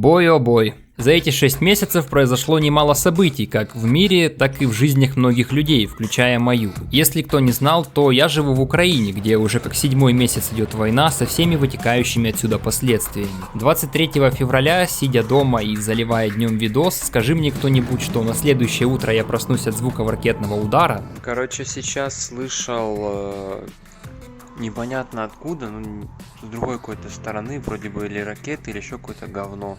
Бой о бой. За эти 6 месяцев произошло немало событий, как в мире, так и в жизнях многих людей, включая мою. Если кто не знал, то я живу в Украине, где уже как 7-й месяц идет война со всеми вытекающими отсюда последствиями. 23 февраля, сидя дома и заливая днем видос, скажи мне кто-нибудь, что на следующее утро я проснусь от звуков ракетного удара. Короче, сейчас слышал непонятно откуда, ну с другой какой-то стороны, вроде бы или ракеты, или еще какое-то говно.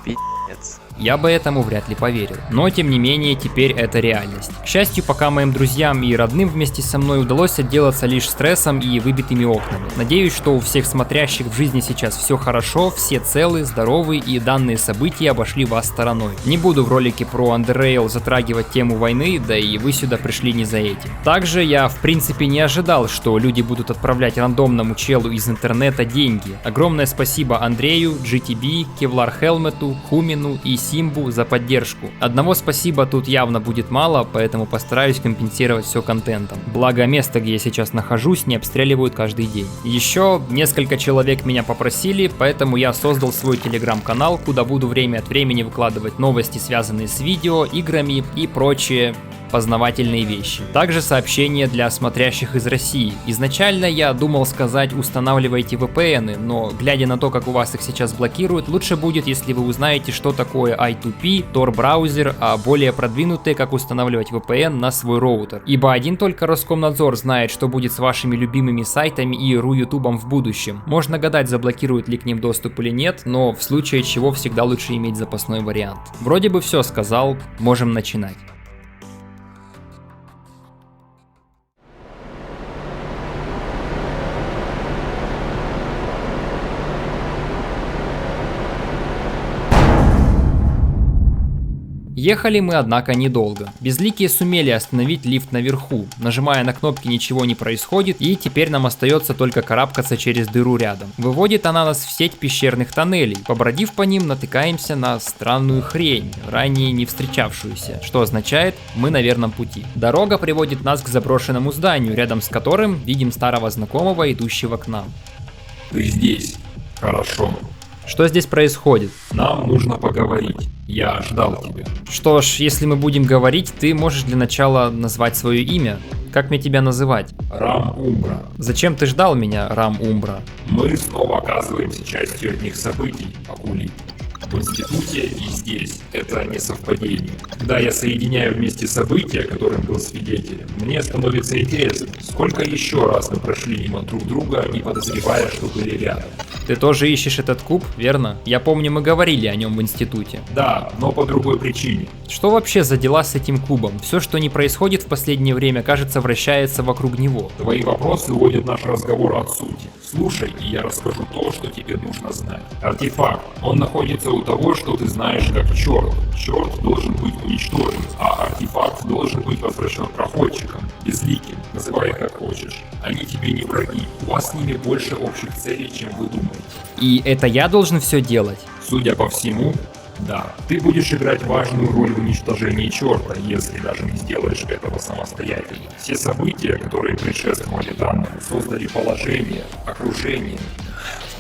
Пи***ц. Я бы этому вряд ли поверил, но тем не менее теперь это реальность. К счастью, пока моим друзьям и родным вместе со мной удалось отделаться лишь стрессом и выбитыми окнами. Надеюсь, что у всех смотрящих в жизни сейчас все хорошо, все целы, здоровы и данные события обошли вас стороной. Не буду в ролике про Underrail затрагивать тему войны, да и вы сюда пришли не за этим. Также я в принципе не ожидал, что люди будут отправлять рандомному челу из интернета деньги. Огромное спасибо Андрею, GTB, Kevlar Helmet'у, Хумину и Симбу за поддержку. Одного спасибо тут явно будет мало, поэтому постараюсь компенсировать все контентом. Благо место, где я сейчас нахожусь, не обстреливают каждый день. Еще несколько человек меня попросили, поэтому я создал свой телеграм-канал, куда буду время от времени выкладывать новости, связанные с видео, играми и прочие познавательные вещи. Также сообщения для смотрящих из России. Изначально я думал сказать устанавливайте VPN, но глядя на то, как у вас их сейчас блокируют, лучше будет, если вы узнаете, что такое I2P, Tor браузер, а более продвинутые, как устанавливать VPN на свой роутер. Ибо один только Роскомнадзор знает, что будет с вашими любимыми сайтами и ютубом в будущем. Можно гадать, заблокируют ли к ним доступ или нет, но в случае чего всегда лучше иметь запасной вариант. Вроде бы все сказал, можем начинать. Ехали мы, однако, недолго. Безликие сумели остановить лифт наверху. Нажимая на кнопки, ничего не происходит, и теперь нам остается только карабкаться через дыру рядом. Выводит она нас в сеть пещерных тоннелей. Побродив по ним, натыкаемся на странную хрень, ранее не встречавшуюся, что означает, мы на верном пути. Дорога приводит нас к заброшенному зданию, рядом с которым видим старого знакомого, идущего к нам. Ты здесь. Хорошо. Что здесь происходит? Нам нужно поговорить. Я ждал тебя. Что ж, если мы будем говорить, ты можешь для начала назвать свое имя. Как мне тебя называть? Рам Умбра. Зачем ты ждал меня, Рам Умбра? Мы снова оказываемся частью одних событий, Акулит. В институте и здесь. Это не совпадение. Когда я соединяю вместе события, которым был свидетелем, мне становится интересно, сколько еще раз мы прошли мимо друг друга, не подозревая, что были рядом. Ты тоже ищешь этот куб, верно? Я помню, мы говорили о нем в институте. Да, но по другой причине. Что вообще за дела с этим кубом? Все, что не происходит в последнее время, кажется, вращается вокруг него. Твои вопросы уводят наш разговор от сути. Слушай, и я расскажу то, что тебе нужно знать. Артефакт. Он находится у того, что ты знаешь как черт. Черт должен быть уничтожен, а артефакт должен быть возвращен проходчикам, безликим, называй как хочешь. Они тебе не враги. У вас с ними больше общих целей, чем вы думаете. И это я должен все делать? Судя по всему, да. Ты будешь играть важную роль в уничтожении черта, если даже не сделаешь этого самостоятельно. Все события, которые предшествовали данному, создали положение, окружение.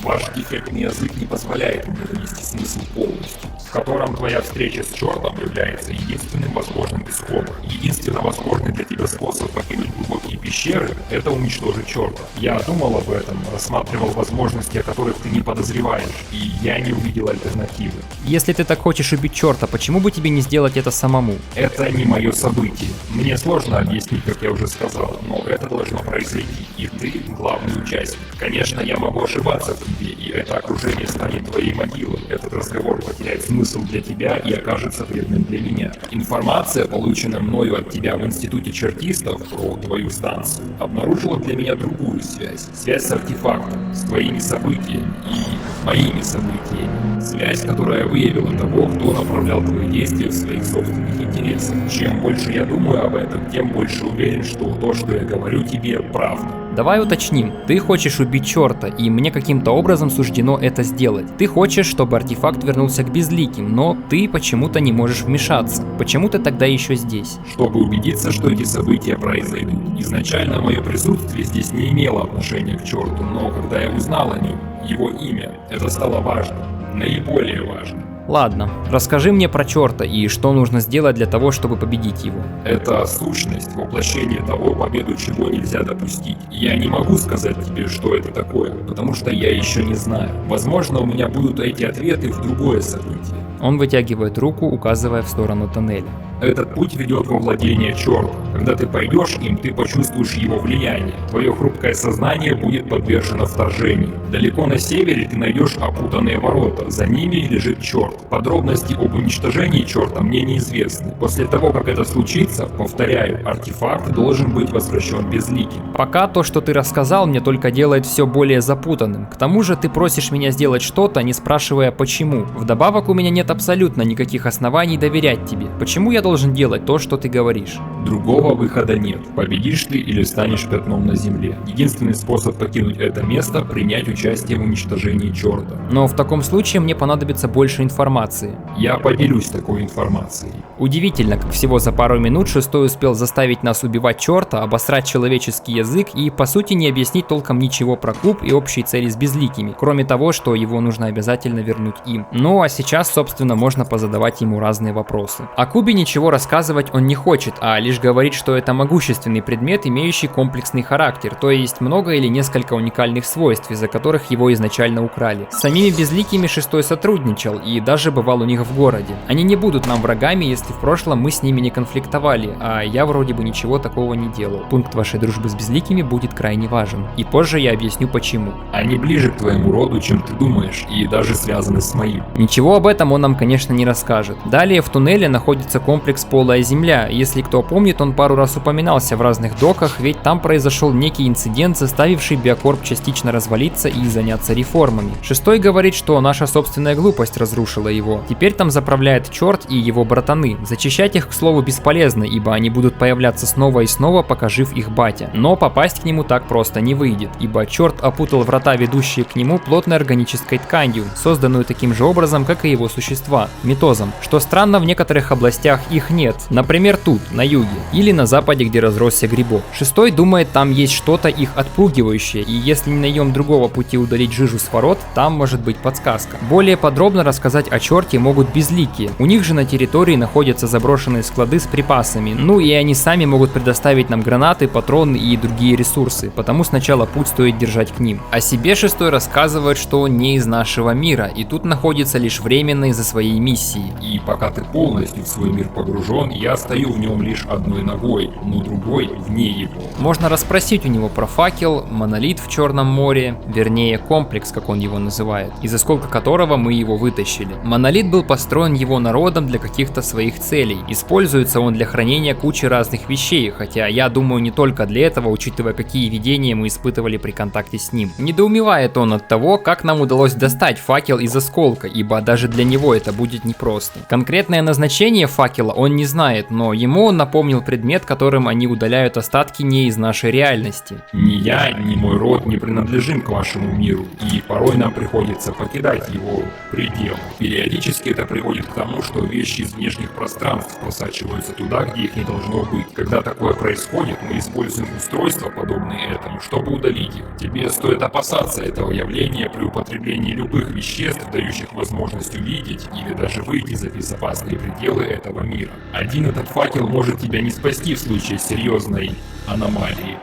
Ваш дефектный язык не позволяет мне донести смысл полностью, в котором твоя встреча с чертом является единственным возможным исходом. Единственно возможный для тебя способ покинуть глубокие пещеры – это уничтожить черта. Я думал об этом, рассматривал возможности, о которых ты не подозреваешь, и я не увидел альтернативы. Если ты так хочешь убить черта, почему бы тебе не сделать это самому? Это не мое событие. Мне сложно объяснить, как я уже сказал, но это должно произойти, и ты главный участник. Конечно, я могу ошибаться в тебе, и это окружение станет твоей могилой. Этот разговор потеряет смысл для тебя и окажется вредным для меня. Информация, полученная мною от тебя в институте чертистов про твою станцию, обнаружила для меня другую связь. Связь с артефактом, с твоими событиями и моими событиями. Связь, которая выявила того, кто направлял твои действия в своих собственных интересах. Чем больше я думаю об этом, тем больше уверен, что то, что я говорю тебе, правда. Давай уточним, ты хочешь убить черта, и мне каким-то образом суждено это сделать. Ты хочешь, чтобы артефакт вернулся к безликим, но ты почему-то не можешь вмешаться. Почему ты тогда еще здесь? Чтобы убедиться, что эти события произойдут. Изначально мое присутствие здесь не имело отношения к черту, но когда я узнал о нем, его имя, это стало важным. наиболее важно. Ладно, расскажи мне про черта и что нужно сделать для того, чтобы победить его. Это сущность, воплощение того, победу чего нельзя допустить. Я не могу сказать тебе, что это такое, потому что я еще не знаю. Возможно, у меня будут эти ответы в другое событие. Он вытягивает руку, указывая в сторону тоннеля. Этот путь ведет во владение черта. Когда ты пойдешь им, ты почувствуешь его влияние. Твое хрупкое сознание будет подвержено вторжению. Далеко на севере ты найдешь опутанные ворота. За ними лежит черт. Подробности об уничтожении черта мне неизвестны. После того, как это случится, повторяю, артефакт должен быть возвращен безликим. Пока то, что ты рассказал, мне только делает все более запутанным. К тому же ты просишь меня сделать что-то, не спрашивая почему. Вдобавок у меня нет абсолютно никаких оснований доверять тебе. Почему я должен делать то, что ты говоришь? Другого выхода нет. Победишь ты или станешь пятном на земле. Единственный способ покинуть это место — принять участие в уничтожении черта. Но в таком случае мне понадобится больше информации. Я поделюсь такой информацией. Удивительно, как всего за пару минут Шестой успел заставить нас убивать черта, обосрать человеческий язык и по сути не объяснить толком ничего про клуб и общие цели с безликими, кроме того, что его нужно обязательно вернуть им. Ну а сейчас, собственно, можно позадавать ему разные вопросы. О кубе ничего рассказывать он не хочет, а лишь говорит, что это могущественный предмет, имеющий комплексный характер, то есть много или несколько уникальных свойств, из-за которых его изначально украли. С самими безликими Шестой сотрудничал и даже бывал у них в городе. Они не будут нам врагами, если в прошлом мы с ними не конфликтовали, а я вроде бы ничего такого не делал. Пункт вашей дружбы с безликими будет крайне важен, и позже я объясню почему. Они ближе к твоему роду, чем ты думаешь, и даже связаны с моим. Ничего об этом он нам, конечно, не расскажет. Далее в туннеле находится комплекс Полая Земля. Если кто помнит, он пару раз упоминался в разных доках, ведь там произошел некий инцидент, заставивший Биокорп частично развалиться и заняться реформами. Шестой говорит, что наша собственная глупость разрушила его. Теперь там заправляет черт и его братаны. Зачищать их, к слову, бесполезно, ибо они будут появляться снова и снова, пока жив их батя. Но попасть к нему так просто не выйдет, ибо черт опутал врата, ведущие к нему, плотной органической тканью, созданную таким же образом, как и его существа, митозом. Что странно, в некоторых областях их нет, например тут, на юге, или на западе, где разросся грибок. Шестой думает, там есть что-то их отпугивающее, и если не найдем другого пути удалить жижу с ворот, там может быть подсказка. Более подробно рассказать о черте могут безликие. У них же на территории находятся заброшенные склады с припасами, ну и они сами могут предоставить нам гранаты, патроны и другие ресурсы, потому сначала путь стоит держать к ним. О себе Шестой рассказывает, что он не из нашего мира, и тут находится лишь временно из-за своей миссии. И пока ты полностью в свой мир погружен, я стою в нем лишь одной ногой, но другой вне его. Можно расспросить у него про факел, монолит в Черном море, вернее комплекс, как он его называет, из осколка которого мы его вытащили. Монолит был построен его народом для каких-то своих целей. Используется он для хранения кучи разных вещей, хотя я думаю не только для этого, учитывая какие видения мы испытывали при контакте с ним. Недоумевает он от того, как нам удалось достать факел из осколка, ибо даже для него это будет непросто. Конкретное назначение факела он не знает, но ему он напомнил предмет, которым они удаляют остатки не из нашей реальности. Ни я, ни мой род не принадлежим к вашему миру, и порой нам приходится покидать его предел. Периодически это приводит к тому, что вещи из внешних пространств просачиваются туда, где их не должно быть. Когда такое происходит, мы используем устройства, подобные этому, чтобы удалить их. Тебе стоит опасаться этого явления при употреблении любых веществ, дающих возможность увидеть или даже выйти за безопасные пределы этого мира. Один этот факел может тебя не спасти в случае серьезной аномалии.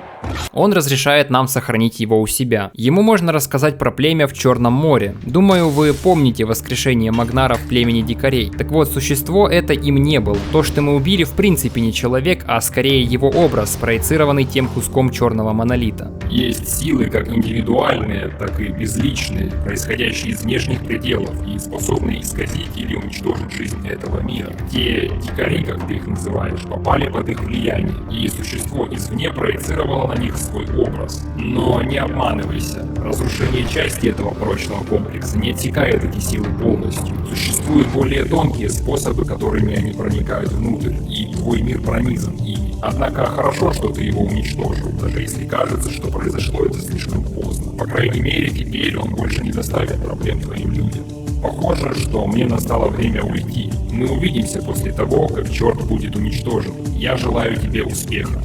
Он разрешает нам сохранить его у себя. Ему можно рассказать про племя в Черном море. Думаю, вы помните воскрешение Магнара в племени дикарей. Так вот, существо это им не было. То, что мы убили, в принципе не человек, а скорее его образ, спроецированный тем куском черного монолита. Есть силы как индивидуальные, так и безличные, происходящие из внешних пределов и способные исказить или уничтожить жизнь этого мира. Те дикари, как ты их называешь, попали под их влияние, и существо извне проецировало на них свой образ. Но не обманывайся, разрушение части этого прочного комплекса не отсекает эти силы полностью. Существуют более тонкие способы, которыми они проникают внутрь, и твой мир пронизан ими. Однако хорошо, что ты его уничтожил, даже если кажется, что произошло это слишком поздно. По крайней мере, теперь он больше не доставит проблем твоим людям. Похоже, что мне настало время уйти. Мы увидимся после того, как черт будет уничтожен. Я желаю тебе успеха.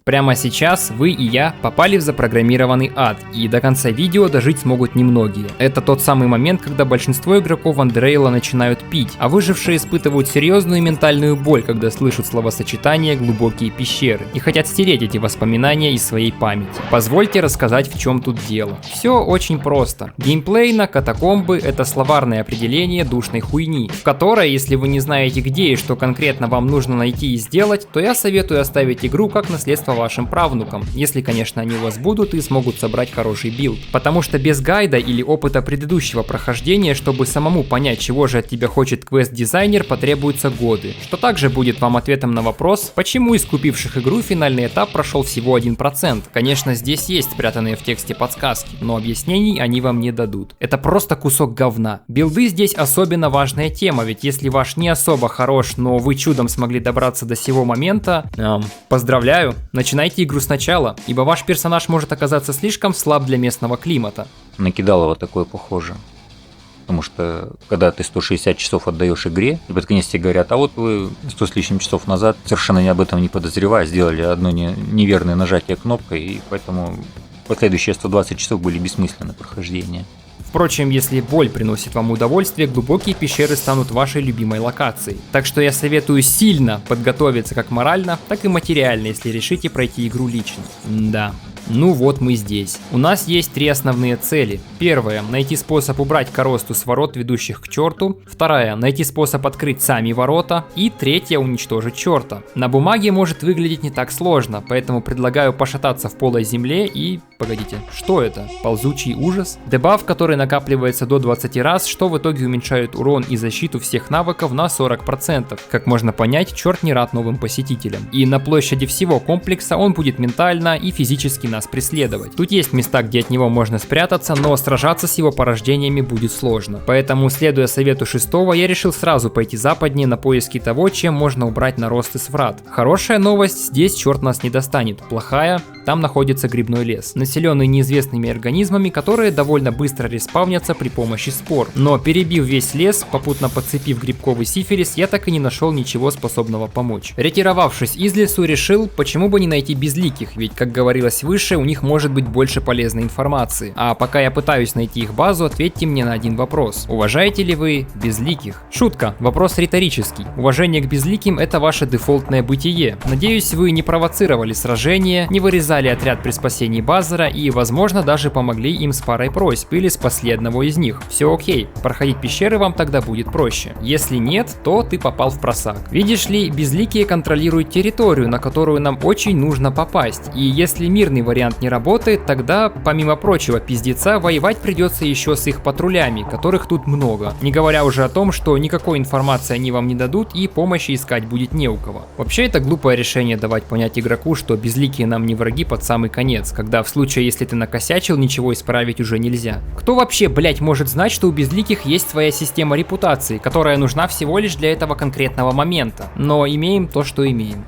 Прямо сейчас вы и я попали в запрограммированный ад, и до конца видео дожить смогут немногие. Это тот самый момент, когда большинство игроков Андреила начинают пить, а выжившие испытывают серьезную ментальную боль, когда слышат словосочетание «глубокие пещеры» и хотят стереть эти воспоминания из своей памяти. Позвольте рассказать, в чем тут дело. Все очень просто. Геймплейно катакомбы — это словарное определение душной хуйни, в которой, если вы не знаете где и что конкретно вам нужно найти и сделать, то я советую оставить игру как наследство вашим правнукам, если, конечно, они у вас будут и смогут собрать хороший билд. Потому что без гайда или опыта предыдущего прохождения, чтобы самому понять, чего же от тебя хочет квест-дизайнер, потребуются годы, что также будет вам ответом на вопрос, почему из купивших игру финальный этап прошел всего 1%. Конечно, здесь есть спрятанные в тексте подсказки, но объяснений они вам не дадут. Это просто кусок говна. Билды здесь особенно важная тема, ведь если ваш не особо хорош, но вы чудом смогли добраться до сего момента, поздравляю, начинайте игру сначала, ибо ваш персонаж может оказаться слишком слаб для местного климата. Накидалово такое похоже. Потому что, когда ты 160 часов отдаешь игре, и под конец тебе говорят, а вот вы 100 с лишним часов назад, совершенно об этом не подозревая, сделали одно неверное нажатие кнопкой, и поэтому последующие 120 часов были бессмысленны прохождения. Впрочем, если боль приносит вам удовольствие, глубокие пещеры станут вашей любимой локацией. Так что я советую сильно подготовиться как морально, так и материально, если решите пройти игру лично. Да. Ну вот мы здесь. У нас есть 3 основные цели. Первая — найти способ убрать коросту с ворот, ведущих к черту. Вторая — найти способ открыть сами ворота. И третья — уничтожить черта. На бумаге может выглядеть не так сложно, поэтому предлагаю пошататься в полой земле и... Погодите, что это? Ползучий ужас? Дебаф, который накапливается до 20 раз, что в итоге уменьшает урон и защиту всех навыков на 40%. Как можно понять, черт не рад новым посетителям. И на площади всего комплекса он будет ментально и физически нас преследовать. Тут есть места, где от него можно спрятаться, но сражаться с его порождениями будет сложно. Поэтому, следуя совету 6-го, я решил сразу пойти западнее на поиски того, чем можно убрать наросты с врат. Хорошая новость, здесь черт нас не достанет. Плохая, там находится грибной лес, населенный неизвестными организмами, которые довольно быстро респавнятся при помощи спор. Но перебив весь лес, попутно подцепив грибковый сифилис, я так и не нашел ничего способного помочь. Ретировавшись из лесу, решил, почему бы не найти безликих, ведь, как говорилось выше, у них может быть больше полезной информации. А пока я пытаюсь найти их базу, ответьте мне на один вопрос. Уважаете ли вы безликих? Шутка, вопрос риторический. Уважение к безликим — это ваше дефолтное бытие. Надеюсь, вы не провоцировали сражение, не вырезали отряд при спасении Базара и, возможно, даже помогли им с парой просьб или спасли одного из них. Все окей, проходить пещеры вам тогда будет проще. Если нет, то ты попал в просак. Видишь ли, безликие контролируют территорию, на которую нам очень нужно попасть. И если мирный вариант не работает, тогда, помимо прочего пиздеца, воевать придется еще с их патрулями, которых тут много. Не говоря уже о том, что никакой информации они вам не дадут и помощи искать будет не у кого. Вообще, это глупое решение давать понять игроку, что безликие нам не враги под самый конец, когда в случае, если ты накосячил, ничего исправить уже нельзя. Кто вообще, блять, может знать, что у безликих есть своя система репутации, которая нужна всего лишь для этого конкретного момента? Но имеем то, что имеем.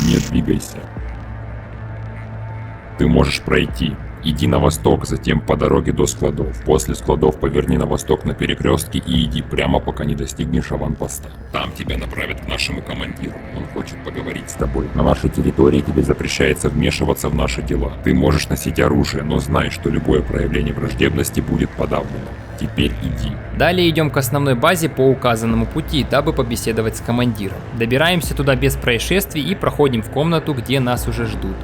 Не двигайся. Ты можешь пройти. Иди на восток, затем по дороге до складов. После складов поверни на восток на перекрестке и иди прямо, пока не достигнешь аванпоста. Там тебя направят к нашему командиру. Он хочет поговорить с тобой. На нашей территории тебе запрещается вмешиваться в наши дела. Ты можешь носить оружие, но знай, что любое проявление враждебности будет подавлено. Теперь иди. Далее идем к основной базе по указанному пути, дабы побеседовать с командиром. Добираемся туда без происшествий и проходим в комнату, где нас уже ждут.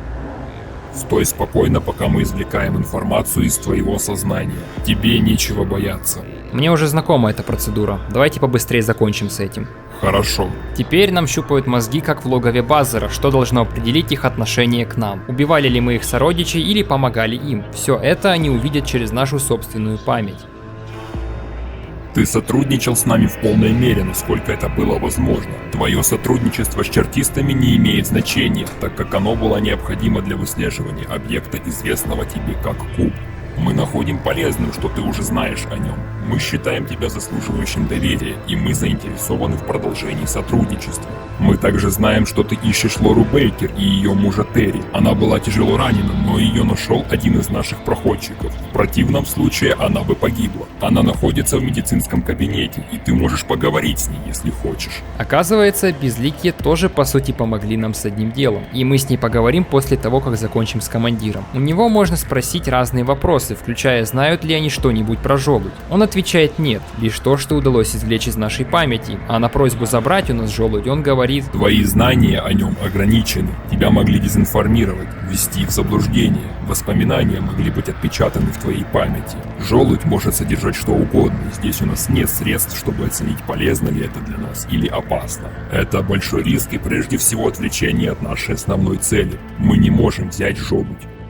Стой спокойно, пока мы извлекаем информацию из твоего сознания. Тебе нечего бояться. Мне уже знакома эта процедура. Давайте побыстрее закончим с этим. Хорошо. Теперь нам щупают мозги, как в логове Базара, что должно определить их отношение к нам. Убивали ли мы их сородичей или помогали им. Все это они увидят через нашу собственную память. Ты сотрудничал с нами в полной мере, насколько это было возможно. Твое сотрудничество с чертистами не имеет значения, так как оно было необходимо для выслеживания объекта, известного тебе как Куб. Мы находим полезным, что ты уже знаешь о нем. Мы считаем тебя заслуживающим доверия, и мы заинтересованы в продолжении сотрудничества. Мы также знаем, что ты ищешь Лору Бейкер и ее мужа Терри. Она была тяжело ранена, но ее нашел один из наших проходчиков. В противном случае она бы погибла. Она находится в медицинском кабинете, и ты можешь поговорить с ней, если хочешь. Оказывается, безликие тоже по сути помогли нам с одним делом. И мы с ней поговорим после того, как закончим с командиром. У него можно спросить разные вопросы, включая, знают ли они что-нибудь про желудь. Он отвечает нет, лишь то, что удалось извлечь из нашей памяти. А на просьбу забрать у нас желудь он говорит: Твои знания о нем ограничены. Тебя могли дезинформировать, ввести в заблуждение. Воспоминания могли быть отпечатаны в твоей памяти. Желудь может содержать что угодно. Здесь у нас нет средств, чтобы оценить, полезно ли это для нас или опасно. Это большой риск и прежде всего отвлечение от нашей основной цели. Мы не можем взять желудь.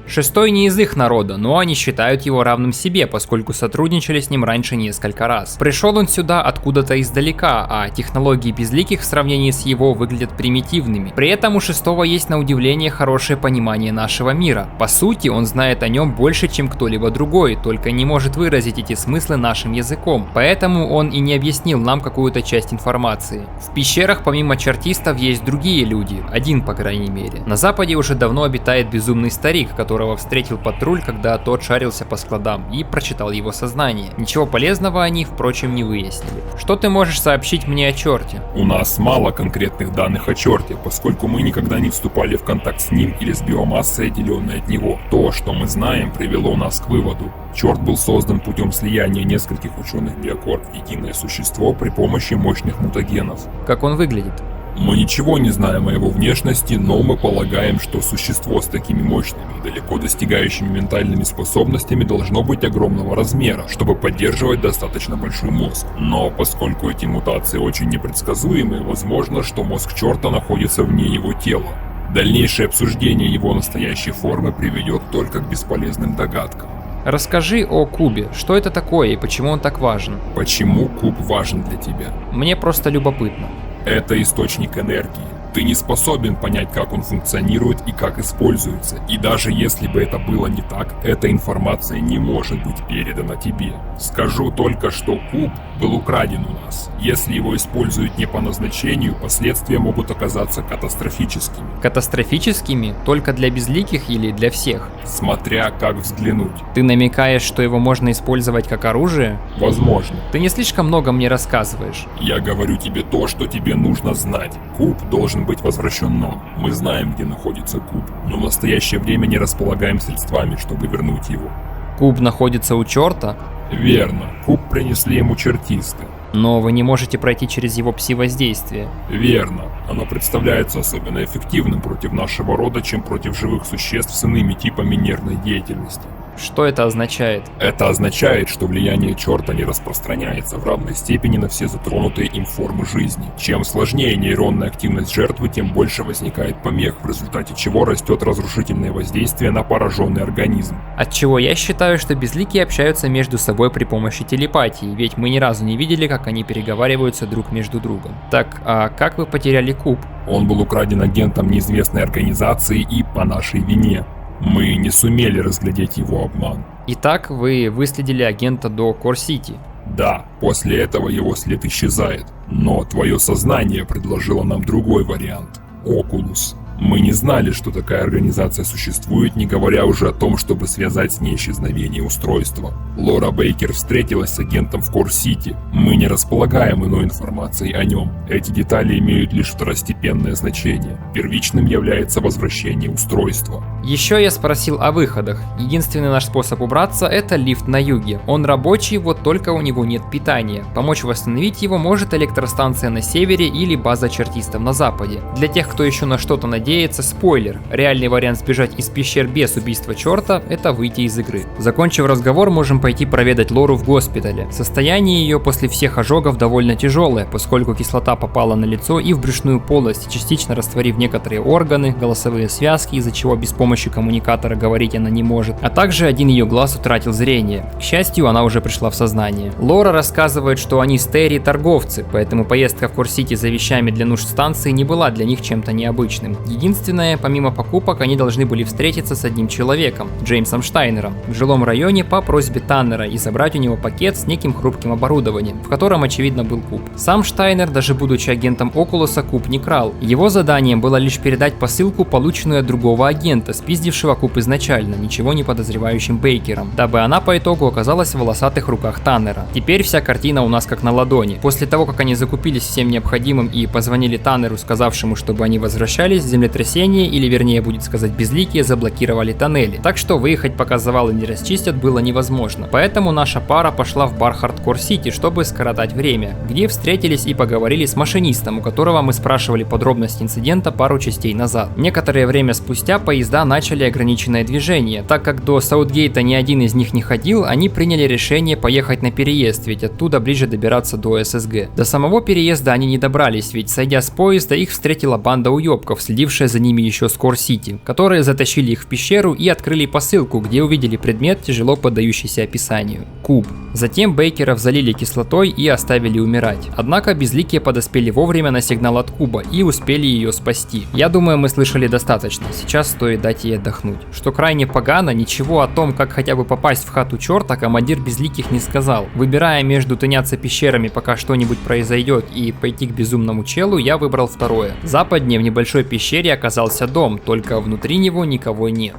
Шестой не из их народа, но они считают его равным себе, поскольку сотрудничали с ним раньше несколько раз. Пришел он сюда откуда-то издалека, а технологии безликих в сравнении с его выглядят примитивными. При этом у шестого есть на удивление хорошее понимание нашего мира. По сути, он знает о нем больше, чем кто-либо другой, только не может выразить эти смыслы нашим языком. Поэтому он и не объяснил нам какую-то часть информации. В пещерах помимо чертистов есть другие люди, один по крайней мере. На западе уже давно обитает безумный старик, которого встретил патруль, когда тот шарился по складам, и прочитал его сознание. Ничего полезного они, впрочем, не выяснили. Что ты можешь сообщить мне о черте? У нас мало конкретных данных о черте, поскольку мы никогда не вступали в контакт с ним или с биомассой, отделенной от него. То, что мы знаем, привело нас к выводу. Черт был создан путем слияния нескольких ученых биокорп в единое существо при помощи мощных мутагенов. Как он выглядит? Мы ничего не знаем о его внешности, но мы полагаем, что существо с такими мощными и далеко достигающими ментальными способностями должно быть огромного размера, чтобы поддерживать достаточно большой мозг. Но поскольку эти мутации очень непредсказуемы, возможно, что мозг черта находится вне его тела. Дальнейшее обсуждение его настоящей формы приведет только к бесполезным догадкам. Расскажи о кубе. Что это такое и почему он так важен? Почему куб важен для тебя? Мне просто любопытно. Это источник энергии. Ты не способен понять, как он функционирует и как используется. И даже если бы это было не так, эта информация не может быть передана тебе. Скажу только, что куб был украден у нас. Если его используют не по назначению, последствия могут оказаться катастрофическими. Катастрофическими? Только для безликих или для всех? Смотря как взглянуть. Ты намекаешь, что его можно использовать как оружие? Возможно. Ты не слишком много мне рассказываешь. Я говорю тебе то, что тебе нужно знать. Куб должен быть возвращен нам. Мы знаем, где находится куб, но в настоящее время не располагаем средствами, чтобы вернуть его. Куб находится у черта? Верно. Куб принесли ему чертисты. Но вы не можете пройти через его пси-воздействие. Верно. Оно представляется особенно эффективным против нашего рода, чем против живых существ с иными типами нервной деятельности. Что это означает? Это означает, что влияние черта не распространяется в равной степени на все затронутые им формы жизни. Чем сложнее нейронная активность жертвы, тем больше возникает помех, в результате чего растет разрушительное воздействие на пораженный организм. Отчего я считаю, что безликие общаются между собой при помощи телепатии, ведь мы ни разу не видели, как они переговариваются друг между другом. Так, а как вы потеряли куб? Он был украден агентом неизвестной организации и по нашей вине. Мы не сумели разглядеть его обман. Итак, вы выследили агента до Кор-Сити. Да, после этого его след исчезает. Но твое сознание предложило нам другой вариант – Окулус. Мы не знали, что такая организация существует, не говоря уже о том, чтобы связать с ней исчезновение устройства. Лора Бейкер встретилась с агентом в Кор-Сити. Мы не располагаем иной информацией о нем. Эти детали имеют лишь второстепенное значение. Первичным является возвращение устройства. Еще я спросил о выходах. Единственный наш способ убраться – это лифт на юге. Он рабочий, вот только у него нет питания. Помочь восстановить его может электростанция на севере или база чертистов на западе. Для тех, кто еще на что-то надеется, спойлер. Реальный вариант сбежать из пещер без убийства черта – это выйти из игры. Закончив разговор, можем пойти проведать Лору в госпитале. Состояние ее после всех ожогов довольно тяжелое, поскольку кислота попала на лицо и в брюшную полость, частично растворив некоторые органы, голосовые связки, из-за чего без помощи коммуникатора говорить она не может, а также один ее глаз утратил зрение. К счастью, она уже пришла в сознание. Лора рассказывает, что они с Терри торговцы, поэтому поездка в Кор-Сити за вещами для нужд станции не была для них чем-то необычным. Единственное, помимо покупок, они должны были встретиться с одним человеком, Джеймсом Штайнером, в жилом районе по просьбе Таннера и забрать у него пакет с неким хрупким оборудованием, в котором очевидно был куб. Сам Штайнер, даже будучи агентом Окулуса, куб не крал. Его заданием было лишь передать посылку, полученную от другого агента, спиздившего куб изначально, ничего не подозревающим Бейкером, дабы она по итогу оказалась в волосатых руках Таннера. Теперь вся картина у нас как на ладони. После того, как они закупились всем необходимым и позвонили Таннеру, сказавшему, чтобы они возвращались, землетрясение, или вернее будет сказать безликие, заблокировали тоннели. Так что выехать, пока завалы не расчистят, было невозможно. Поэтому наша пара пошла в бар Хардкор Сити, чтобы скоротать время, где встретились и поговорили с машинистом, у которого мы спрашивали подробности инцидента пару частей назад. Некоторое время спустя поезда начали ограниченное движение. Так как до Саутгейта ни один из них не ходил, они приняли решение поехать на переезд, ведь оттуда ближе добираться до ССГ. До самого переезда они не добрались, ведь сойдя с поезда, их встретила банда уёбков, следившая за ними еще с Кор-Сити, которые затащили их в пещеру и открыли посылку, где увидели предмет, тяжело поддающийся описанию – куб. Затем Бейкеров залили кислотой и оставили умирать. Однако безликие подоспели вовремя на сигнал от куба и успели ее спасти. Я думаю, мы слышали достаточно, сейчас стоит дать ей отдохнуть. Что крайне погано, ничего о том, как хотя бы попасть в хату черта, командир безликих не сказал. Выбирая между тыняться пещерами, пока что-нибудь произойдет, и пойти к безумному челу, я выбрал второе. Западнее в небольшой пещере оказался дом, только внутри него никого нет.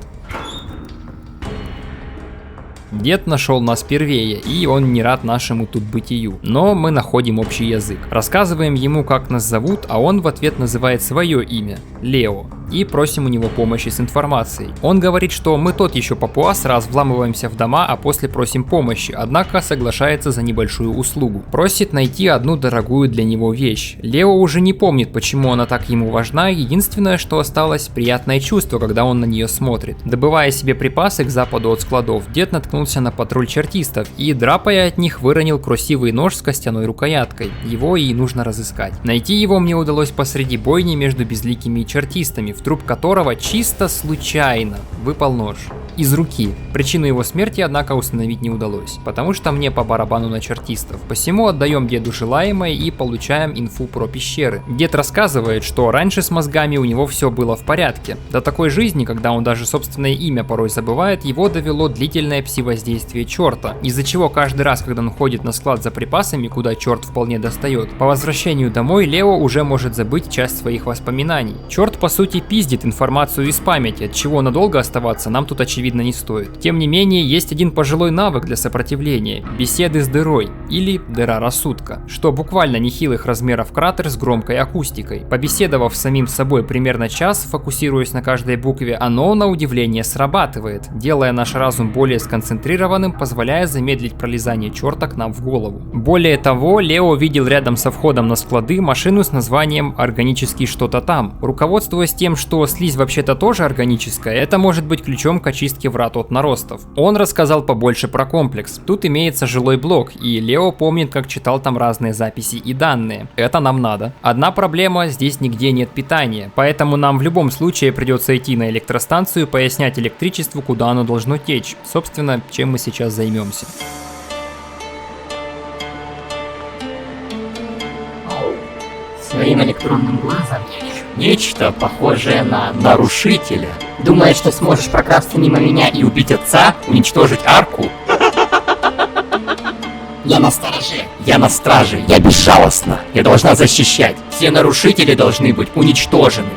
Дед нашел нас первее, и он не рад нашему тут бытию. Но мы находим общий язык. Рассказываем ему, как нас зовут, а он в ответ называет свое имя – Лео. И просим у него помощи с информацией. Он говорит, что мы тот еще папуас, раз вламываемся в дома, а после просим помощи, однако соглашается за небольшую услугу. Просит найти одну дорогую для него вещь. Лео уже не помнит, почему она так ему важна, единственное, что осталось, приятное чувство, когда он на нее смотрит. Добывая себе припасы к западу от складов, дед наткнулся на патруль чертистов и, драпая от них, выронил красивый нож с костяной рукояткой. Его и нужно разыскать. Найти его мне удалось посреди бойни между безликими и чертистами, в труп которого чисто случайно выпал нож из руки. Причину его смерти, однако, установить не удалось, потому что мне по барабану на чертистов. Посему отдаем деду желаемое и получаем инфу про пещеры. Дед рассказывает, что раньше с мозгами у него все было в порядке. До такой жизни, когда он даже собственное имя порой забывает, его довело длительное пси-воздействие черта, из-за чего каждый раз, когда он ходит на склад за припасами, куда черт вполне достает, по возвращению домой Лео уже может забыть часть своих воспоминаний. Черт, по сути, пиздит информацию из памяти, от чего надолго оставаться нам тут очевидно не стоит. Тем не менее, есть один пожилой навык для сопротивления – беседы с дырой, или дыра рассудка, что буквально нехилых размеров кратер с громкой акустикой. Побеседовав с самим собой примерно час, фокусируясь на каждой букве, оно, на удивление, срабатывает, делая наш разум более сконцентрированным, позволяя замедлить пролезание черта к нам в голову. Более того, Лео видел рядом со входом на склады машину с названием «Органический что-то там». Руководствуясь тем, что слизь вообще-то тоже органическая, это может быть ключом к очистке врат от наростов. Он рассказал побольше про комплекс. Тут имеется жилой блок, и Лео помнит, как читал там разные записи и данные. Это нам надо. Одна проблема, здесь нигде нет питания, поэтому нам в любом случае придется идти на электростанцию, пояснять электричеству, куда оно должно течь. Собственно, чем мы сейчас займемся. Своим электронным глазом я вижу нечто похожее на нарушителя. Думаешь, что сможешь прокрасться мимо меня и убить отца, уничтожить арку? Я на стороже. Я на страже. Я безжалостна. Я должна защищать. Все нарушители должны быть уничтожены.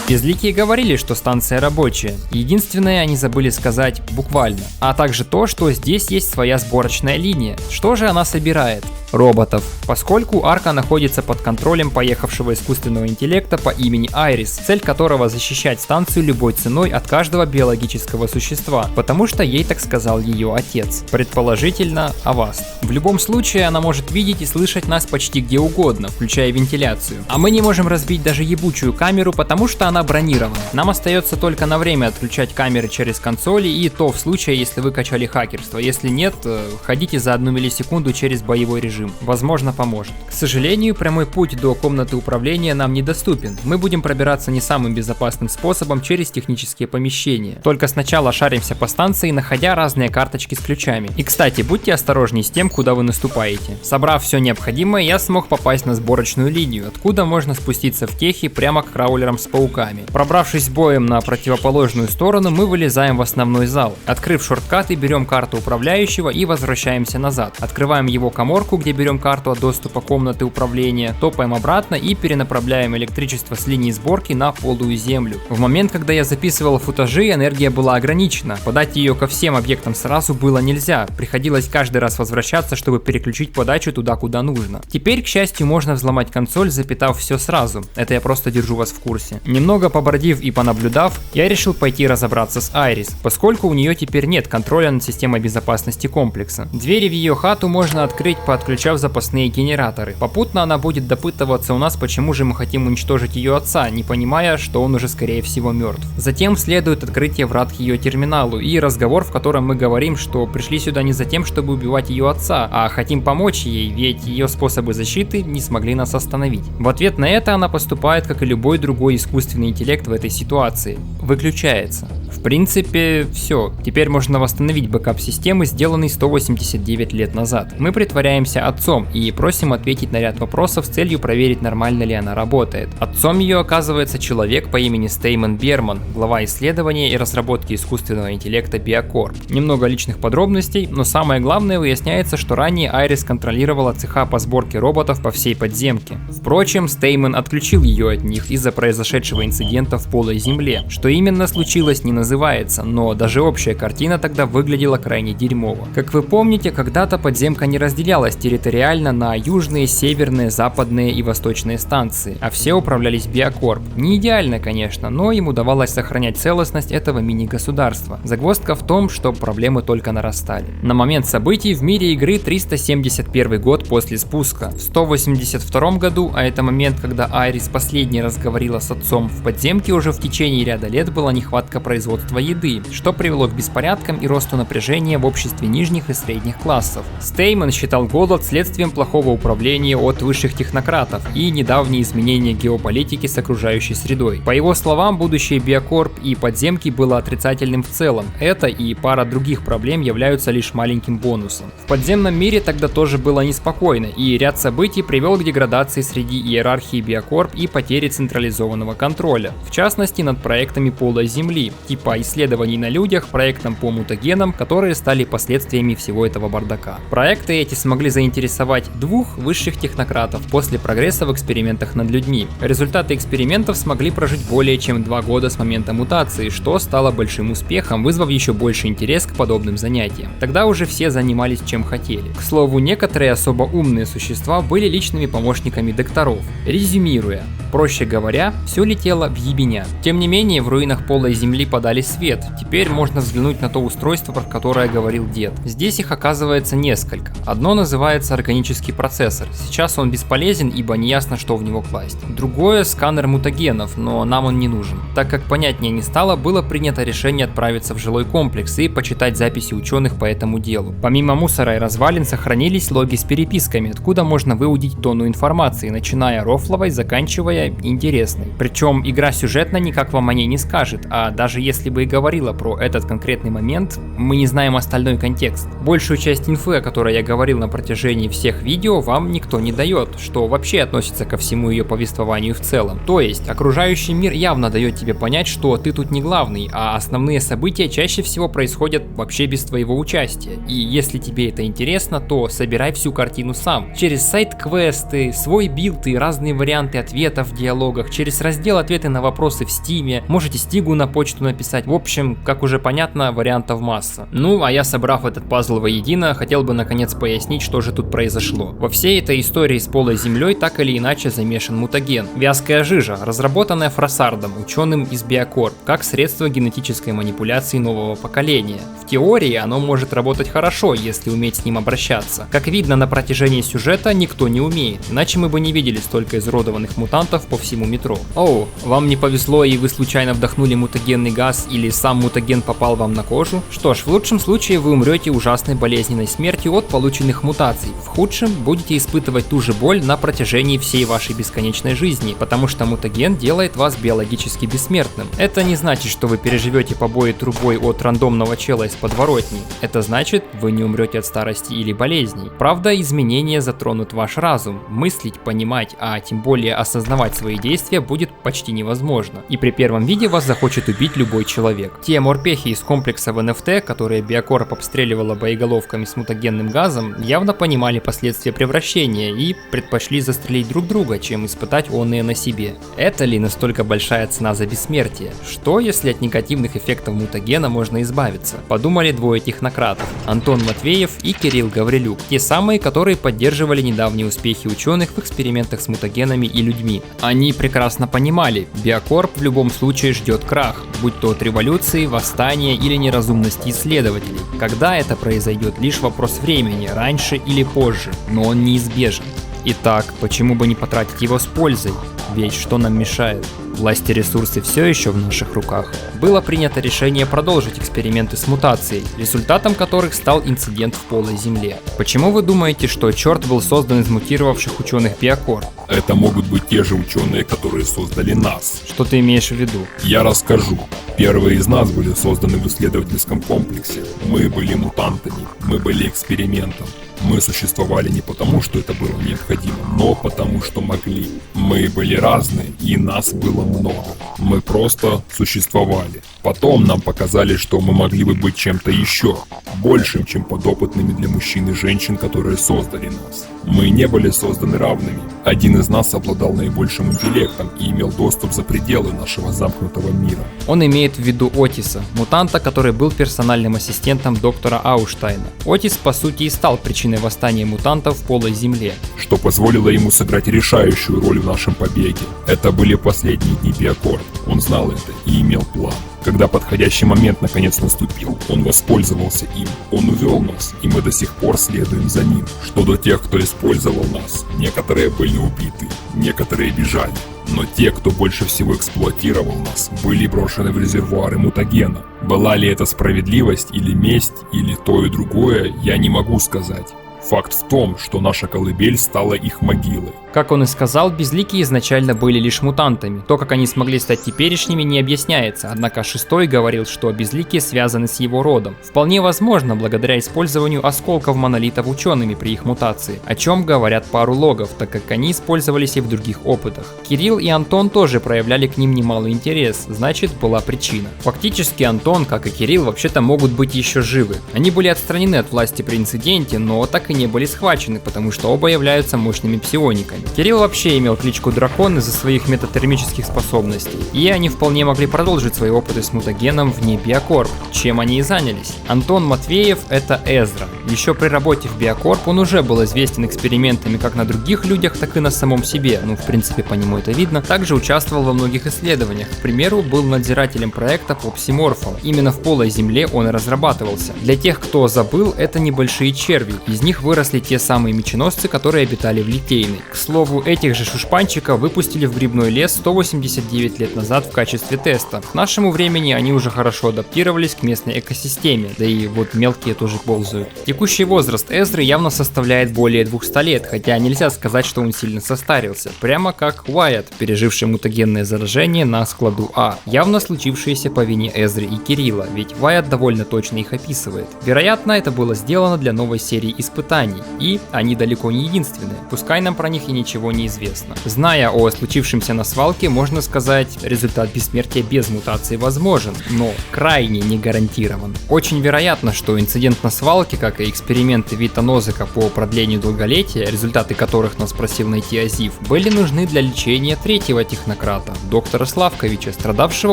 Безликие говорили, что станция рабочая. Единственное, они забыли сказать буквально. А также то, что здесь есть своя сборочная линия. Что же она собирает? Роботов. Поскольку арка находится под контролем поехавшего искусственного интеллекта по имени Айрис, цель которого защищать станцию любой ценой от каждого биологического существа, потому что ей так сказал ее отец. Предположительно, Аваст. В любом случае, она может видеть и слышать нас почти где угодно, включая вентиляцию. А мы не можем разбить даже ебучую камеру, потому что она бронирована. Нам остается только на время отключать камеры через консоли, и то в случае, если вы качали хакерство. Если нет, ходите за 1 миллисекунду через боевой режим. режим. Возможно, поможет. К сожалению, прямой путь до комнаты управления нам недоступен. Мы будем пробираться не самым безопасным способом через технические помещения. Только сначала шаримся по станции, находя разные карточки с ключами. И, кстати, будьте осторожнее с тем, куда вы наступаете. Собрав все необходимое, я смог попасть на сборочную линию, откуда можно спуститься в техи прямо к краулерам с пауками. Пробравшись боем на противоположную сторону, мы вылезаем в основной зал. Открыв шорткаты, берем карту управляющего и возвращаемся назад. Открываем его каморку, где берем карту от доступа комнаты управления, топаем обратно и перенаправляем электричество с линии сборки на полую землю. В момент, когда я записывал футажи, энергия была ограничена. Подать ее ко всем объектам сразу было нельзя. Приходилось каждый раз возвращаться, чтобы переключить подачу туда, куда нужно. Теперь, к счастью, можно взломать консоль, запитав все сразу. Это я просто держу вас в курсе. Немного побродив и понаблюдав, я решил пойти разобраться с Айрис, поскольку у нее теперь нет контроля над системой безопасности комплекса. Двери в ее хату можно открыть, подключав запасные генераторы. Попутно она будет допытываться у нас, почему же мы хотим уничтожить ее отца, не понимая, что он уже скорее всего мертв. Затем следует открытие врат к ее терминалу и разговор, в котором мы говорим, что пришли сюда не за тем, чтобы убивать ее отца, а хотим помочь ей, ведь ее способы защиты не смогли нас остановить. В ответ на это она поступает, как и любой другой искусственный интеллект в этой ситуации. Выключается. В принципе, все. Теперь можно восстановить бэкап системы, сделанный 189 лет назад. Мы притворяемся отцом и просим ответить на ряд вопросов с целью проверить, нормально ли она работает. Отцом ее оказывается человек по имени Стеймон Берман, глава исследования и разработки искусственного интеллекта Биокорп. Немного личных подробностей, но самое главное, выясняется, что ранее Айрис контролировала цеха по сборке роботов по всей подземке. Впрочем, Стеймон отключил ее от них из-за произошедшего инцидента в полой земле. Что именно случилось, не называется, но даже общая картина тогда выглядела крайне дерьмово. Как вы помните, когда-то подземка не разделялась территориально на южные, северные, западные и восточные станции, а все управлялись Биокорп. Не идеально, конечно, но им удавалось сохранять целостность этого мини-государства. Загвоздка в том, что проблемы только нарастали. На момент событий в мире игры 371 год после спуска. В 182 году, а это момент, когда Айрис последний раз говорила с отцом, в подземке уже в течение ряда лет была нехватка производства еды, что привело к беспорядкам и росту напряжения в обществе нижних и средних классов. Стеймон считал голод следствием плохого управления от высших технократов и недавние изменения геополитики с окружающей средой. По его словам, будущее Биокорп и подземки было отрицательным в целом. Это и пара других проблем являются лишь маленьким бонусом. В подземном мире тогда тоже было неспокойно, и ряд событий привел к деградации среди иерархии Биокорп и потере централизованного контроля, в частности над проектами полой земли, типа исследований на людях, проектом по мутагенам, которые стали последствиями всего этого бардака. Проекты эти смогли заинтересовать двух высших технократов после прогресса в экспериментах над людьми. Результаты экспериментов смогли прожить более чем 2 года с момента мутации, что стало большим успехом, вызвав еще больше интерес к подобным занятиям. Тогда уже все занимались чем хотели. К слову, некоторые особо умные существа были личными помощниками докторов. Резюмируя, проще говоря, все летело в ебеня. Тем не менее, в руинах полой земли подали свет. Теперь можно взглянуть на то устройство, про которое говорил дед. Здесь их оказывается несколько. Одно называется органический процессор. Сейчас он бесполезен, ибо неясно, что в него класть. Другое — сканер мутагенов, но нам он не нужен. Так как понятнее не стало, было принято решение отправиться в жилой комплекс и почитать записи ученых по этому делу. Помимо мусора и развалин сохранились логи с переписками, откуда можно выудить тонну информации, начиная рофловой, заканчивая интересной. Причем игра сюжетно никак вам о ней не скажет, а даже если бы и говорила про этот конкретный момент, мы не знаем остальной контекст. Большую часть инфы, о которой я говорил на протяжении всех видео, вам никто не дает, что вообще относится ко всему ее повествованию в целом. То есть, окружающий мир явно дает тебе понять, что ты тут не главный, а основные события чаще всего происходят вообще без твоего участия. И если тебе это интересно, то собирай всю картину сам. Через сайт-квесты, свой билд и разные варианты ответов в диалогах, через раздел «Ответы на вопросы» в Стиме, можете Стигу на почту написать. В общем, как уже понятно, вариантов масса. Ну, а я, собрав этот пазл воедино, хотел бы наконец пояснить, что же тут произошло. Во всей этой истории с полой землей так или иначе замешан мутаген. Вязкая жижа, разработанная Фроссардом, ученым из Биокорп, как средство генетической манипуляции нового поколения. В теории оно может работать хорошо, если уметь с ним обращаться. Как видно на протяжении сюжета, никто не умеет, иначе мы бы не видели столько изуродованных мутантов по всему метро. Оу, вам не повезло и вы случайно вдохнули мутагенный газ или сам мутаген попал вам на кожу? Что ж, в лучшем случае вы умрете ужасной болезненной смертью от полученных мутаций, В худшем будете испытывать ту же боль на протяжении всей вашей бесконечной жизни, потому что мутаген делает вас биологически бессмертным. Это не значит, что вы переживете побои трубой от рандомного чела из подворотни. Это значит, вы не умрете от старости или болезней. Правда, изменения затронут ваш разум. Мыслить, понимать, а тем более осознавать свои действия будет почти невозможно. И при первом виде вас захочет убить любой человек. Те морпехи из комплекса в НФТ, которые Биокорп обстреливала боеголовками с мутагенным газом, явно понимали последствия превращения и предпочли застрелить друг друга, чем испытать онные на себе. Это ли настолько большая цена за бессмертие? Что, если от негативных эффектов мутагена можно избавиться? Подумали двое технократов: Антон Матвеев и Кирилл Гаврилюк, те самые, которые поддерживали недавние успехи ученых в экспериментах с мутагенами и людьми. Они прекрасно понимали, Биокорп в любом случае ждет крах, будь то от революции, восстания или неразумности исследователей. Когда это произойдет, лишь вопрос времени, раньше или позже, но он неизбежен. Итак, почему бы не потратить его с пользой? Ведь что нам мешает? Власть и ресурсы все еще в наших руках. Было принято решение продолжить эксперименты с мутацией, результатом которых стал инцидент в полой земле. Почему вы думаете, что черт был создан из мутировавших ученых Биокорп? Это могут быть те же ученые, которые создали нас. Что ты имеешь в виду? Я расскажу. Первые из нас были созданы в исследовательском комплексе. Мы были мутантами, мы были экспериментом. Мы существовали не потому, что это было необходимо, но потому, что могли. Мы были разные, и нас было много. Мы просто существовали. Потом нам показали, что мы могли бы быть чем-то еще, большим, чем подопытными для мужчин и женщин, которые создали нас. Мы не были созданы равными. Один из нас обладал наибольшим интеллектом и имел доступ за пределы нашего замкнутого мира. Он имеет в виду Отиса, мутанта, который был персональным ассистентом доктора Ауштайна. Отис, по сути, и стал причиной восстания мутантов в полой земле. Что позволило ему сыграть решающую роль в нашем побеге. Это были последние дни Биокорп. Он знал это и имел план. Когда подходящий момент наконец наступил, он воспользовался им. Он увел нас, и мы до сих пор следуем за ним. Что до тех, кто использовал нас, некоторые были убиты, некоторые бежали. Но те, кто больше всего эксплуатировал нас, были брошены в резервуары мутагена. Была ли это справедливость или месть, или то и другое, я не могу сказать. Факт в том, что наша колыбель стала их могилой. Как он и сказал, безликие изначально были лишь мутантами. То, как они смогли стать теперешними, не объясняется, однако Шестой говорил, что безликие связаны с его родом. Вполне возможно, благодаря использованию осколков монолитов учеными при их мутации, о чем говорят пару логов, так как они использовались и в других опытах. Кирилл и Антон тоже проявляли к ним немалый интерес, значит, была причина. Фактически Антон, как и Кирилл, вообще-то могут быть еще живы. Они были отстранены от власти при инциденте, но так и не были схвачены, потому что оба являются мощными псиониками. Кирилл вообще имел кличку Дракон из-за своих метатермических способностей, и они вполне могли продолжить свои опыты с мутагеном вне Биокорп, чем они и занялись. Антон Матвеев — это Эзра. Еще при работе в Биокорп он уже был известен экспериментами как на других людях, так и на самом себе, ну в принципе по нему это видно. Также участвовал во многих исследованиях, к примеру, был надзирателем проекта по псиморфам. Именно в полой земле он и разрабатывался. Для тех, кто забыл, это небольшие черви, из них выросли те самые меченосцы, которые обитали в Литейной. К слову, этих же шушпанчиков выпустили в грибной лес 189 лет назад в качестве теста. К нашему времени они уже хорошо адаптировались к местной экосистеме, да и вот мелкие тоже ползают. Текущий возраст Эзры явно составляет более 200 лет, хотя нельзя сказать, что он сильно состарился, прямо как Уайат, переживший мутагенное заражение на складу А, явно случившееся по вине Эзры и Кирилла, ведь Уайат довольно точно их описывает. Вероятно, это было сделано для новой серии испытаний, и они далеко не единственные, пускай нам про них и ничего не известно. Зная о случившемся на свалке, можно сказать, результат бессмертия без мутации возможен, но крайне не гарантирован. Очень вероятно, что инцидент на свалке, как и эксперименты Вита Нозека по продлению долголетия, результаты которых нас просил найти Азив, были нужны для лечения третьего технократа, доктора Славковича, страдавшего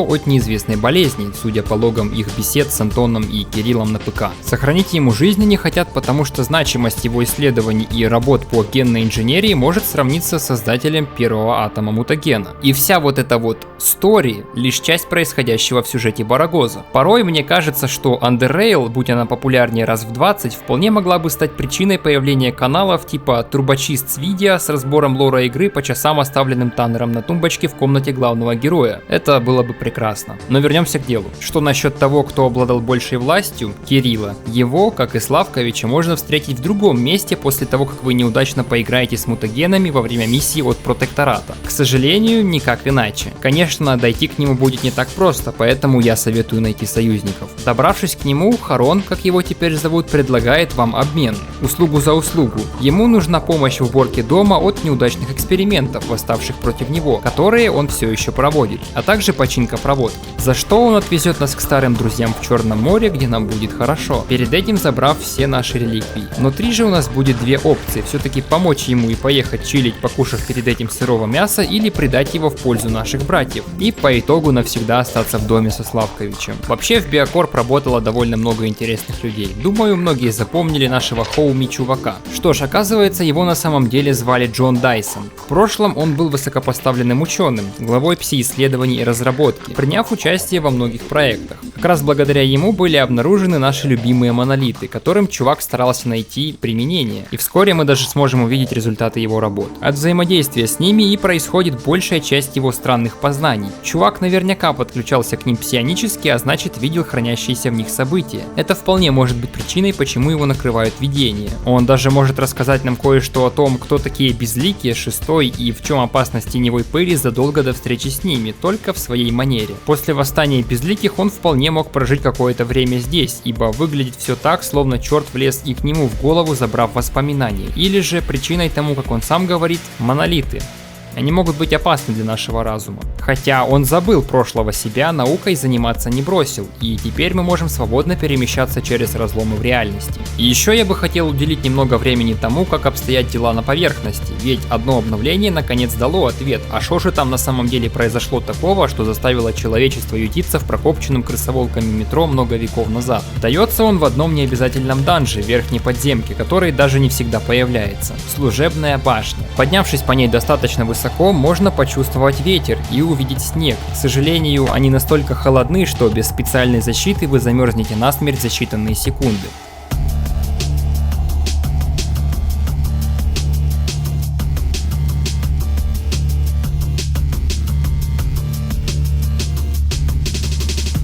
от неизвестной болезни, судя по логам их бесед с Антоном и Кириллом на ПК. Сохранить ему жизнь не хотят, потому что значимость его исследований и работ по генной инженерии может сравниться сравниться с создателем первого атома мутагена. И вся вот эта вот story лишь часть происходящего в сюжете Барагоза. Порой мне кажется, что Underrail, будь она популярнее раз в 20, вполне могла бы стать причиной появления каналов типа Турбочист с видео с разбором лора игры по часам, оставленным Таннером на тумбочке в комнате главного героя. Это было бы прекрасно. Но вернемся к делу. Что насчет того, кто обладал большей властью, Кирилла? Его, как и Славковича, можно встретить в другом месте после того, как вы неудачно поиграете с мутагенами во время миссии от Протектората. К сожалению, никак иначе. Конечно, дойти к нему будет не так просто, поэтому я советую найти союзников. Добравшись к нему, Харон, как его теперь зовут, предлагает вам обмен. Услугу за услугу. Ему нужна помощь в уборке дома от неудачных экспериментов, восставших против него, которые он все еще проводит, а также починка проводки. За что он отвезет нас к старым друзьям в Черном море, где нам будет хорошо, перед этим забрав все наши реликвии. Внутри же у нас будет две опции: все-таки помочь ему и поехать чилить, покушав перед этим сырого мяса, или предать его в пользу наших братьев и по итогу навсегда остаться в доме со Славковичем. Вообще в Биокорп работало довольно много интересных людей. Думаю, многие запомнили нашего хоуми чувака. Что ж, оказывается, его на самом деле звали Джон Дайсон. В прошлом он был высокопоставленным ученым, главой пси-исследований и разработки, приняв участие во многих проектах. Как раз благодаря ему были обнаружены наши любимые монолиты, которым чувак старался найти применение, и вскоре мы даже сможем увидеть результаты его работ. От взаимодействия с ними и происходит большая часть его странных познаний. Чувак наверняка подключался к ним псионически, а значит видел хранящиеся в них события. Это вполне может быть причиной, почему его накрывают видения. Он даже может рассказать нам кое-что о том, кто такие Безликие, Шестой и в чем опасность Теневой Пыли задолго до встречи с ними, только в своей манере. После восстания Безликих он вполне мог прожить какое-то время здесь, ибо выглядит все так, словно черт влез и к нему в голову, забрав воспоминания. Или же причиной тому, как он сам говорит, монолиты. Они могут быть опасны для нашего разума. Хотя он забыл прошлого себя, наукой заниматься не бросил, и теперь мы можем свободно перемещаться через разломы в реальности. И еще я бы хотел уделить немного времени тому, как обстоят дела на поверхности, ведь одно обновление наконец дало ответ, а что же там на самом деле произошло такого, что заставило человечество ютиться в прокопченном крысоволками метро много веков назад. Дается он в одном необязательном данже, верхней подземке, который даже не всегда появляется. Служебная башня. Поднявшись по ней достаточно высоко, можно почувствовать ветер и увидеть снег. К сожалению, они настолько холодны, что без специальной защиты вы замерзнете насмерть за считанные секунды.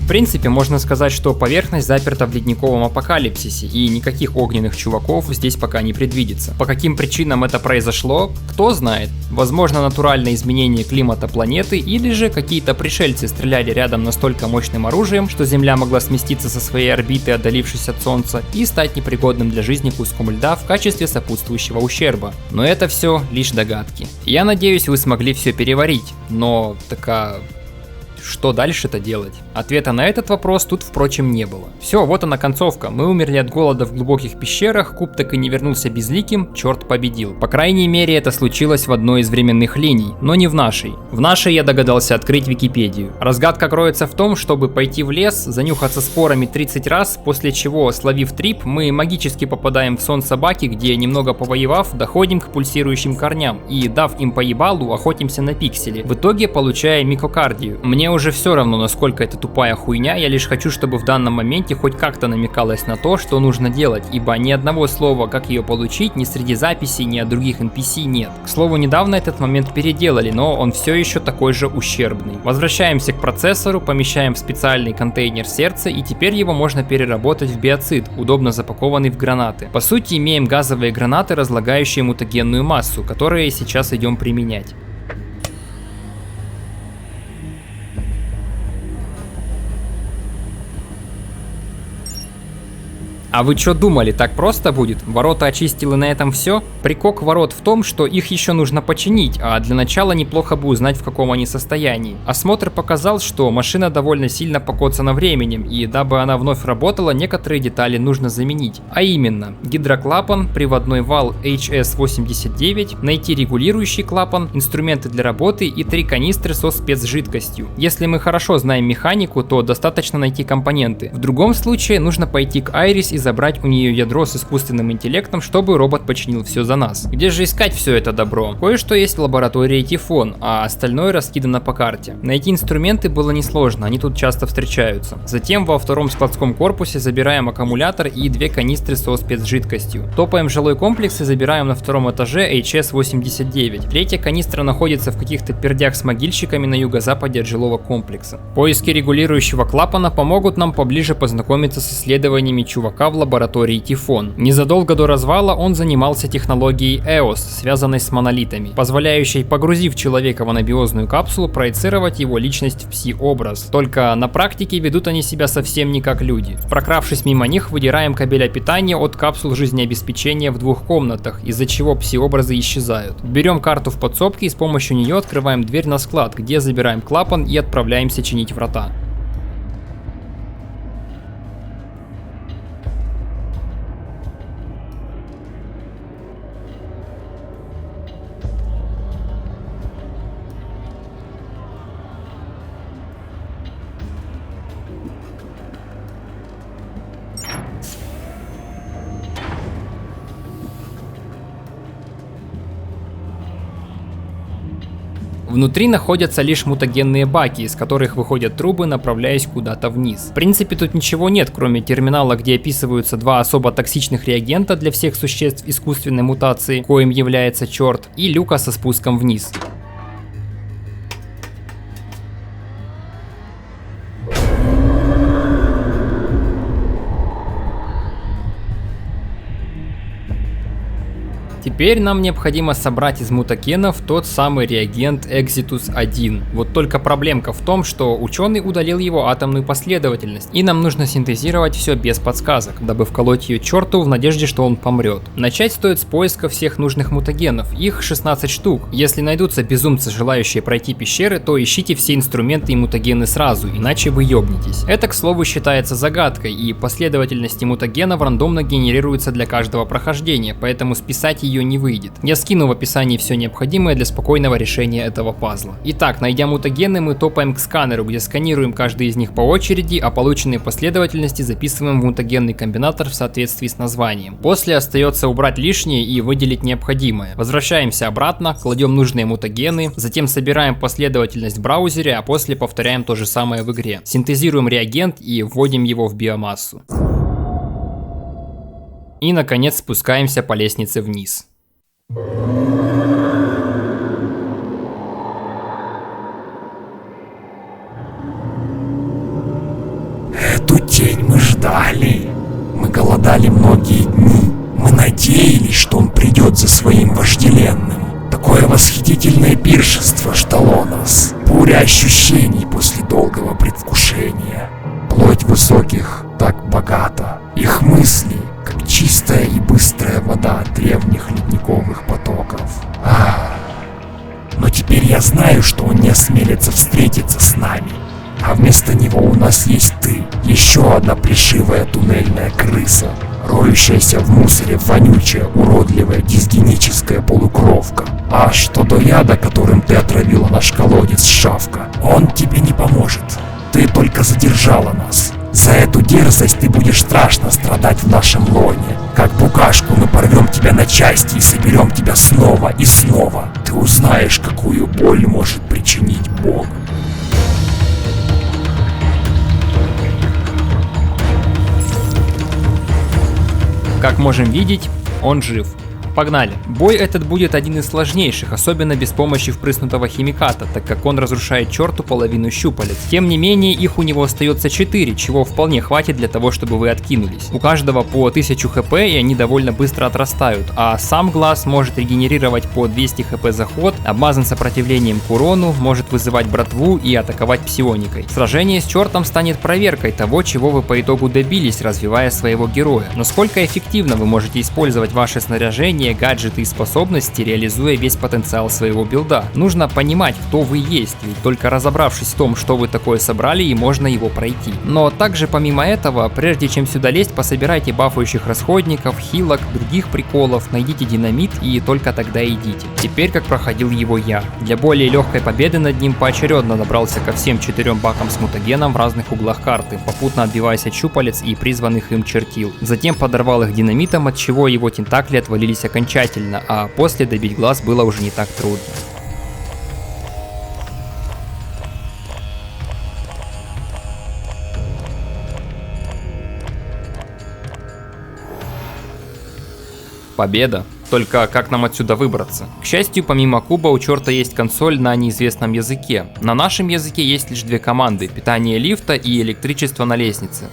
В принципе, можно сказать, что поверхность заперта в ледниковом апокалипсисе, и никаких огненных чуваков здесь пока не предвидится. По каким причинам это произошло, кто знает. Возможно, натуральное изменение климата планеты, или же какие-то пришельцы стреляли рядом настолько мощным оружием, что Земля могла сместиться со своей орбиты, отдалившись от Солнца, и стать непригодным для жизни куском льда в качестве сопутствующего ущерба. Но это все лишь догадки. Я надеюсь, вы смогли все переварить, но что дальше-то делать? Ответа на этот вопрос тут, впрочем, не было. Все, вот она концовка. Мы умерли от голода в глубоких пещерах, Куб так и не вернулся безликим, черт победил. По крайней мере, это случилось в одной из временных линий, но не в нашей. В нашей я догадался открыть Википедию. Разгадка кроется в том, чтобы пойти в лес, занюхаться спорами 30 раз, после чего, словив трип, мы магически попадаем в сон собаки, где, немного повоевав, доходим к пульсирующим корням и, дав им по ебалу, охотимся на пиксели, в итоге получая микокардию. Мне уже все равно, насколько это тупая хуйня, я лишь хочу, чтобы в данном моменте хоть как-то намекалось на то, что нужно делать, ибо ни одного слова, как ее получить, ни среди записей, ни от других NPC нет. К слову, недавно этот момент переделали, но он все еще такой же ущербный. Возвращаемся к процессору, помещаем в специальный контейнер сердца, и теперь его можно переработать в биоцид, удобно запакованный в гранаты. По сути, имеем газовые гранаты, разлагающие мутагенную массу, которые сейчас идем применять. А вы что думали, так просто будет? Ворота очистил и на этом все? Прикол ворот в том, что их еще нужно починить, а для начала неплохо бы узнать, в каком они состоянии. Осмотр показал, что машина довольно сильно покоцана временем, и дабы она вновь работала, некоторые детали нужно заменить. А именно, гидроклапан, приводной вал HS89, найти регулирующий клапан, инструменты для работы и 3 канистры со спецжидкостью. Если мы хорошо знаем механику, то достаточно найти компоненты. В другом случае нужно пойти к Айрис и и забрать у нее ядро с искусственным интеллектом, чтобы робот починил все за нас. Где же искать все это добро? Кое-что есть в лаборатории Тифон, а остальное раскидано по карте. Найти инструменты было несложно, они тут часто встречаются. Затем во втором складском корпусе забираем аккумулятор и 2 канистры со спецжидкостью. Топаем в жилой комплекс и забираем на втором этаже HS-89. Третья канистра находится в каких-то пердях с могильщиками на юго-западе от жилого комплекса. Поиски регулирующего клапана помогут нам поближе познакомиться с исследованиями чувака в лаборатории Тифон. Незадолго до развала он занимался технологией EOS, связанной с монолитами, позволяющей, погрузив человека в анабиозную капсулу, проецировать его личность в пси-образ. Только на практике ведут они себя совсем не как люди. Прокравшись мимо них, выдираем кабеля питания от капсул жизнеобеспечения в 2 комнатах, из-за чего пси-образы исчезают. Берем карту в подсобке и с помощью нее открываем дверь на склад, где забираем клапан и отправляемся чинить врата. Внутри находятся лишь мутагенные баки, из которых выходят трубы, направляясь куда-то вниз. В принципе, тут ничего нет, кроме терминала, где описываются 2 особо токсичных реагента для всех существ искусственной мутации, коим является черт, и люка со спуском вниз. Теперь нам необходимо собрать из мутагенов тот самый реагент Exitus-1. Вот только проблемка в том, что ученый удалил его атомную последовательность, и нам нужно синтезировать все без подсказок, дабы вколоть ее черту в надежде, что он помрет. Начать стоит с поиска всех нужных мутагенов, их 16 штук. Если найдутся безумцы, желающие пройти пещеры, то ищите все инструменты и мутагены сразу, иначе вы ёбнетесь. Это, к слову, считается загадкой, и последовательности мутагенов рандомно генерируются для каждого прохождения, поэтому списать ее не выйдет. Я скину в описании все необходимое для спокойного решения этого пазла. Итак, найдя мутагены, мы топаем к сканеру, где сканируем каждый из них по очереди, а полученные последовательности записываем в мутагенный комбинатор в соответствии с названием. После остается убрать лишнее и выделить необходимое. Возвращаемся обратно, кладем нужные мутагены, затем собираем последовательность в браузере, а после повторяем то же самое в игре. Синтезируем реагент и вводим его в биомассу. И наконец спускаемся по лестнице вниз. Эту тень мы ждали. Мы голодали многие дни. Мы надеялись, что он придет за своим вожделенным. Такое восхитительное пиршество ждало нас. Буря ощущений после долгого предвкушения. Плоть высоких так богата. Их мысли, как чистая и быстрая вода древних ледниковых потоков. Но теперь я знаю, что он не осмелится встретиться с нами. А вместо него у нас есть ты, еще одна плешивая туннельная крыса, роющаяся в мусоре вонючая, уродливая, дисгеническая полукровка. А что до яда, которым ты отравила наш колодец, шавка, он тебе не поможет. Ты только задержала нас. За эту дерзость ты будешь страшно страдать в нашем лоне. Как букашку мы порвем тебя на части и соберем тебя снова и снова. Ты узнаешь, какую боль может причинить Бог. Как можем видеть, он жив. Погнали. Бой этот будет один из сложнейших, особенно без помощи впрыснутого химиката, так как он разрушает черту половину щупалец. Тем не менее, их у него остается 4, чего вполне хватит для того, чтобы вы откинулись. У каждого по 1000 хп, и они довольно быстро отрастают, а сам глаз может регенерировать по 200 хп за ход, обмазан сопротивлением к урону, может вызывать братву и атаковать псионикой. Сражение с чертом станет проверкой того, чего вы по итогу добились, развивая своего героя. Насколько эффективно вы можете использовать ваше снаряжение, умения, гаджеты и способности, реализуя весь потенциал своего билда. Нужно понимать, кто вы есть, ведь только разобравшись в том, что вы такое собрали, и можно его пройти. Но также помимо этого, прежде чем сюда лезть, пособирайте бафающих расходников, хилок, других приколов, найдите динамит и только тогда идите. Теперь как проходил его я. Для более легкой победы над ним поочередно добрался ко всем 4 бакам с мутагеном в разных углах карты, попутно отбиваясь от щупалец и призванных им чертил. Затем подорвал их динамитом, от чего его тентакли отвалились окончательно, а после добить глаз было уже не так трудно. Победа. Только как нам отсюда выбраться? К счастью, помимо куба у черта есть консоль на неизвестном языке. На нашем языке есть лишь 2 команды: питание лифта и электричество на лестнице.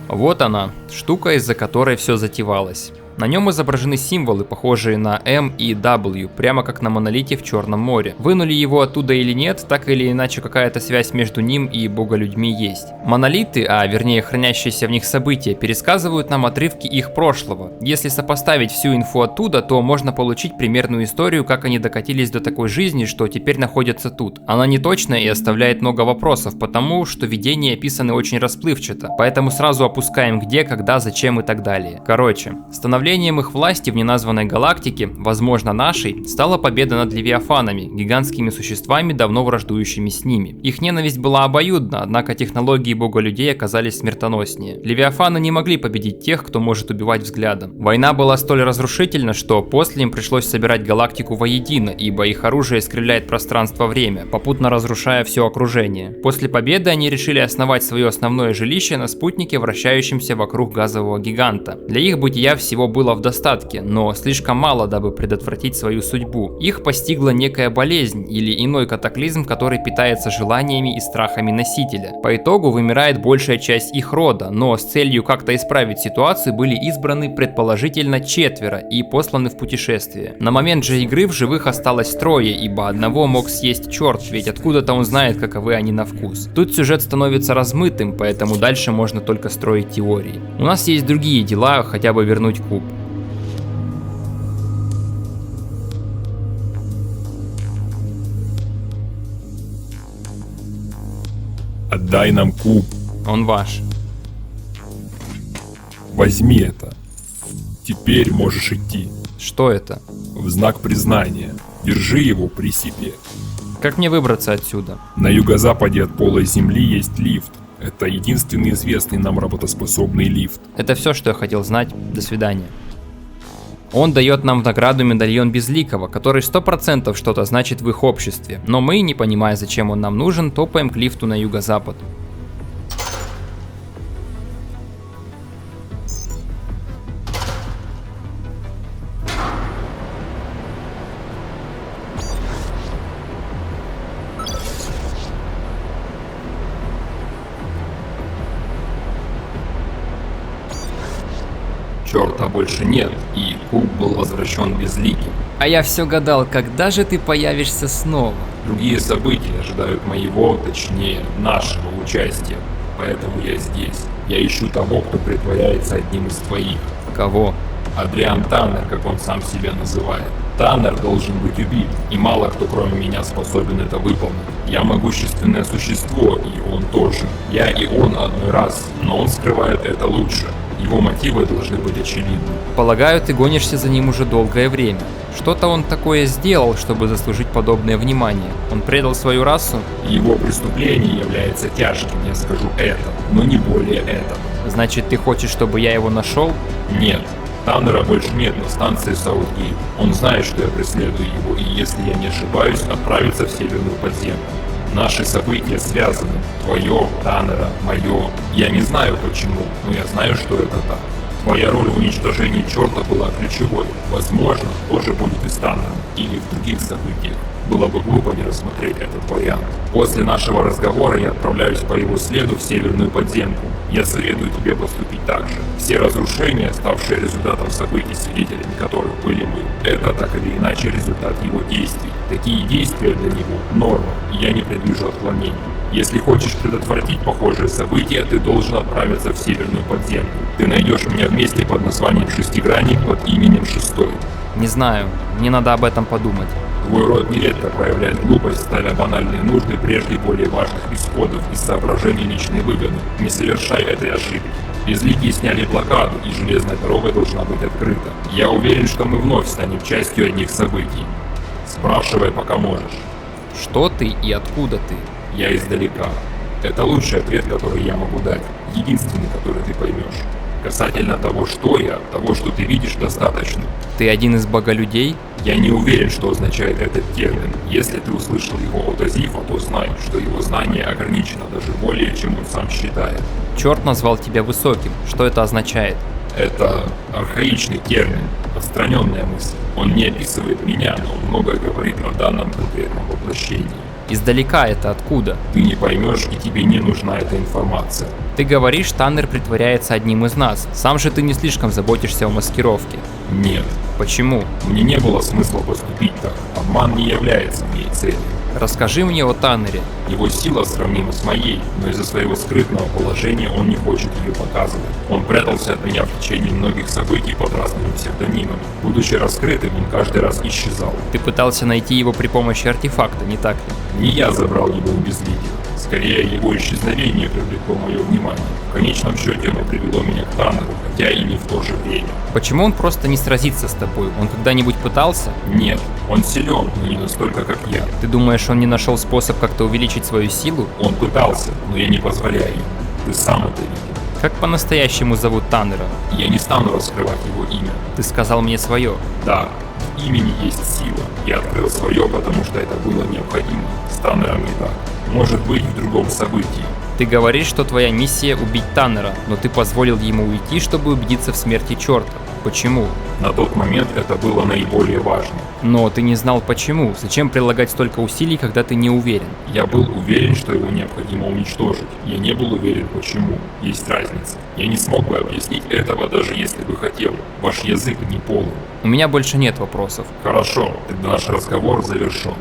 Вот она, штука, из-за которой все затевалось. На нем изображены символы, похожие на M и W, прямо как на монолите в Черном море. Вынули его оттуда или нет, так или иначе какая-то связь между ним и боголюдьми есть. Монолиты, а вернее хранящиеся в них события, пересказывают нам отрывки их прошлого. Если сопоставить всю инфу оттуда, то можно получить примерную историю, как они докатились до такой жизни, что теперь находятся тут. Она не точная и оставляет много вопросов, потому что видения описаны очень расплывчато, поэтому сразу опускаем где, когда, зачем и так далее. Короче, становлением их власти в неназванной галактике, возможно нашей, стала победа над левиафанами, гигантскими существами, давно враждующими с ними. Их ненависть была обоюдна, однако технологии боголюдей оказались смертоноснее. Левиафаны не могли победить тех, кто может убивать взглядом. Война была столь разрушительна, что после им пришлось собирать галактику воедино, ибо их оружие искривляет пространство-время, попутно разрушая все окружение. После победы они решили основать свое основное жилище на спутнике, вращающемся вокруг газового гиганта. Для их бытия всего было в достатке, но слишком мало, дабы предотвратить свою судьбу. Их постигла некая болезнь или иной катаклизм, который питается желаниями и страхами носителя. По итогу вымирает большая часть их рода, но с целью как-то исправить ситуацию были избраны предположительно 4 и посланы в путешествие. На момент же игры в живых осталось 3, ибо одного мог съесть черт, ведь откуда-то он знает, каковы они на вкус. Тут сюжет становится размытым, поэтому дальше можно только строить теории. У нас есть другие дела, хотя бы вернуть куб. Отдай нам куб. Он ваш. Возьми это. Теперь можешь идти. Что это? В знак признания. Держи его при себе. Как мне выбраться отсюда? На юго-западе от пола Земли есть лифт. Это единственный известный нам работоспособный лифт. Это все, что я хотел знать. До свидания. Он дает нам в награду медальон Безликого, который 100% что-то значит в их обществе, но мы, не понимая, зачем он нам нужен, топаем к лифту на юго-запад. Черта больше нет, и куб был возвращен безликим. А я все гадал, когда же ты появишься снова? Другие события ожидают моего, точнее, нашего участия. Поэтому я здесь. Я ищу того, кто притворяется одним из твоих. Кого? Адриан Таннер, как он сам себя называет. Таннер должен быть убит, и мало кто кроме меня способен это выполнить. Я могущественное существо, и он тоже. Я и он одной расы, но он скрывает это лучше. Его мотивы должны быть очевидны. Полагаю, ты гонишься за ним уже долгое время. Что-то он такое сделал, чтобы заслужить подобное внимание. Он предал свою расу? Его преступление является тяжким, я скажу это, но не более этого. Значит, ты хочешь, чтобы я его нашел? Нет. Таннера больше нет на станции Саутгейт. Он знает, что я преследую его, и если я не ошибаюсь, отправится в северную подземку. Наши события связаны. Твое, Таннера, мое. Я не знаю почему, но я знаю, что это так. Твоя роль в уничтожении черта была ключевой. Возможно, тоже будет и с Таннером, или в других событиях. Было бы глупо не рассмотреть этот вариант. После нашего разговора я отправляюсь по его следу в северную подземку. Я советую тебе поступить так же. Все разрушения, ставшие результатом событий, свидетелями которых были мы, это так или иначе результат его действий. Такие действия для него норма, и я не предвижу отклонений. Если хочешь предотвратить похожие события, ты должен отправиться в северную подземку. Ты найдешь меня в месте под названием Шестигранник под именем Шестой. Не знаю, мне надо об этом подумать. Твой род нередко проявляет глупость, ставя банальные нужды прежде более важных исходов из соображений личной выгоды. Не совершай этой ошибки. Безликие сняли блокаду, и железная дорога должна быть открыта. Я уверен, что мы вновь станем частью одних событий. Спрашивай, пока можешь. Что ты и откуда ты? Я издалека. Это лучший ответ, который я могу дать. Единственный, который ты поймешь. Касательно того, что я, того, что ты видишь, достаточно. Ты один из боголюдей? Я не уверен, что означает этот термин. Если ты услышал его от Азифа, то знай, что его знание ограничено даже более, чем он сам считает. Черт назвал тебя высоким. Что это означает? Это архаичный термин, отстраненная мысль. Он не описывает меня, но он многое говорит о данном конкретном воплощении. Издалека это откуда? Ты не поймешь, и тебе не нужна эта информация. Ты говоришь, Таннер притворяется одним из нас. Сам же ты не слишком заботишься о маскировке. Нет, Почему? мне не было смысла поступить так. Обман не является моей целью. Расскажи мне о Таннере. Его сила сравнима с моей, но из-за своего скрытного положения он не хочет ее показывать. Он прятался от меня в течение многих событий под разными псевдонимами. Будучи раскрытым, он каждый раз исчезал. Ты пытался найти его при помощи артефакта, не так ли? Не я забрал его у безликих. Скорее, его исчезновение привлекло мое внимание. В конечном счете оно привело меня к Таннеру, хотя и не в то же время. Почему он просто не сразится с тобой? Он когда-нибудь пытался? Нет, он силен, но не настолько, как я. Ты думаешь, он не нашел способ как-то увеличить свою силу? Он пытался, но я не позволяю ему. Ты сам это видел. Как по-настоящему зовут Таннера? Я не стану раскрывать его имя. Ты сказал мне свое. Да, в имени есть сила. Я открыл свое, потому что это было необходимо. С Таннером не так. Может быть, в другом событии. Ты говоришь, что твоя миссия убить Таннера, но ты позволил ему уйти, чтобы убедиться в смерти черта. Почему? На тот момент это было наиболее важно. Но ты не знал почему. Зачем прилагать столько усилий, когда ты не уверен? Я был уверен, что его необходимо уничтожить. Я не был уверен, почему. Есть разница. Я не смог бы объяснить этого, даже если бы хотел. Ваш язык не полон. У меня больше нет вопросов. Хорошо, тогда наш разговор завершен.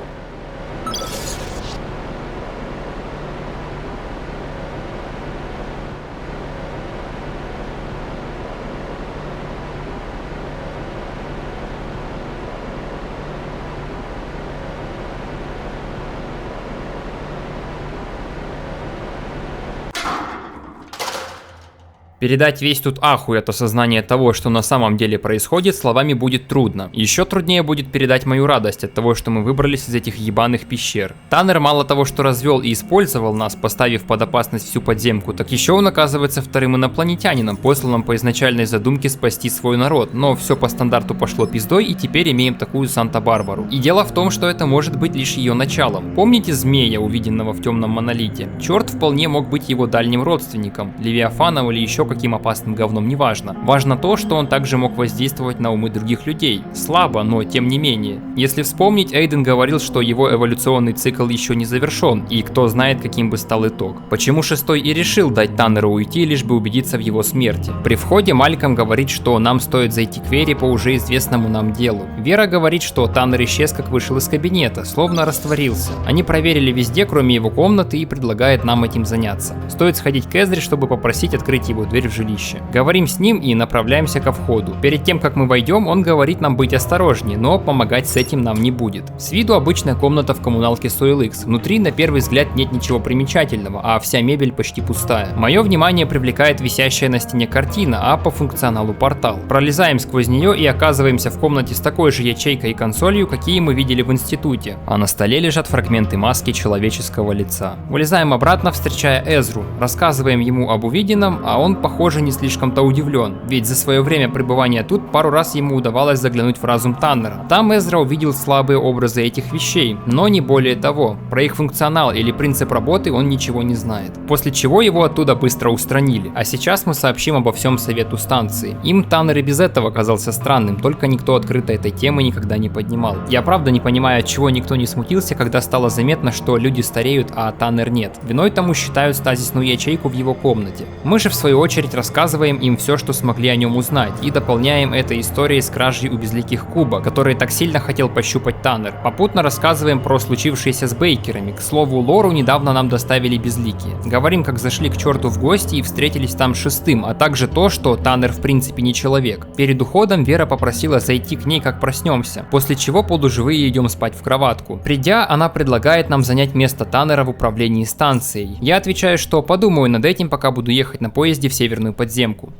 Передать весь тут ахуй от осознания того, что на самом деле происходит, словами будет трудно. Еще труднее будет передать мою радость от того, что мы выбрались из этих ебаных пещер. Таннер мало того, что развел и использовал нас, поставив под опасность всю подземку, так еще он оказывается вторым инопланетянином, посланным по изначальной задумке спасти свой народ. Но все по стандарту пошло пиздой, и теперь имеем такую Санта-Барбару. И дело в том, что это может быть лишь ее началом. Помните змея, увиденного в темном монолите? Черт вполне мог быть его дальним родственником, Левиафаном или еще каким опасным говном, неважно. Важно то, что он также мог воздействовать на умы других людей. Слабо, но тем не менее. Если вспомнить, Эйден говорил, что его эволюционный цикл еще не завершен, и кто знает, каким бы стал итог. Почему Шестой и решил дать Таннеру уйти, лишь бы убедиться в его смерти? При входе Мальком говорит, что нам стоит зайти к Вере по уже известному нам делу. Вера говорит, что Таннер исчез, как вышел из кабинета, словно растворился. Они проверили везде, кроме его комнаты, и предлагает нам этим заняться. Стоит сходить к Эзре, чтобы попросить открыть его дверь в жилище. Говорим с ним и направляемся ко входу. Перед тем, как мы войдем, он говорит нам быть осторожнее, но помогать с этим нам не будет. С виду обычная комната в коммуналке SoilX. Внутри, на первый взгляд, нет ничего примечательного, а вся мебель почти пустая. Мое внимание привлекает висящая на стене картина, а по функционалу портал. Пролезаем сквозь нее и оказываемся в комнате с такой же ячейкой и консолью, какие мы видели в институте. А на столе лежат фрагменты маски человеческого лица. Вылезаем обратно, встречая Эзру. Рассказываем ему об увиденном, а он, похоже, не слишком-то удивлен, ведь за свое время пребывания тут пару раз ему удавалось заглянуть в разум Таннера. Там Эзра увидел слабые образы этих вещей, но не более того. Про их функционал или принцип работы он ничего не знает. После чего его оттуда быстро устранили. А сейчас мы сообщим обо всем совету станции. Им Таннер и без этого казался странным, только никто открыто этой темы никогда не поднимал. Я правда не понимаю, от чего никто не смутился, когда стало заметно, что люди стареют, а Таннер нет. Виной тому считают стазисную ячейку в его комнате. Мы же в свою очередь очередь рассказываем им все, что смогли о нем узнать, и дополняем это историей с кражей у безликих куба, который так сильно хотел пощупать Таннер. Попутно рассказываем про случившееся с Бейкерами. К слову, лору недавно нам доставили безликие. Говорим, как зашли к черту в гости и встретились там с шестым, а также то, что Таннер в принципе не человек. Перед уходом Вера попросила зайти к ней, как проснемся, после чего полуживые идем спать в кроватку. Придя, она предлагает нам занять место Таннера в управлении станцией. Я отвечаю, что подумаю над этим, пока буду ехать на поезде в северную подземку.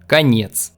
Конец.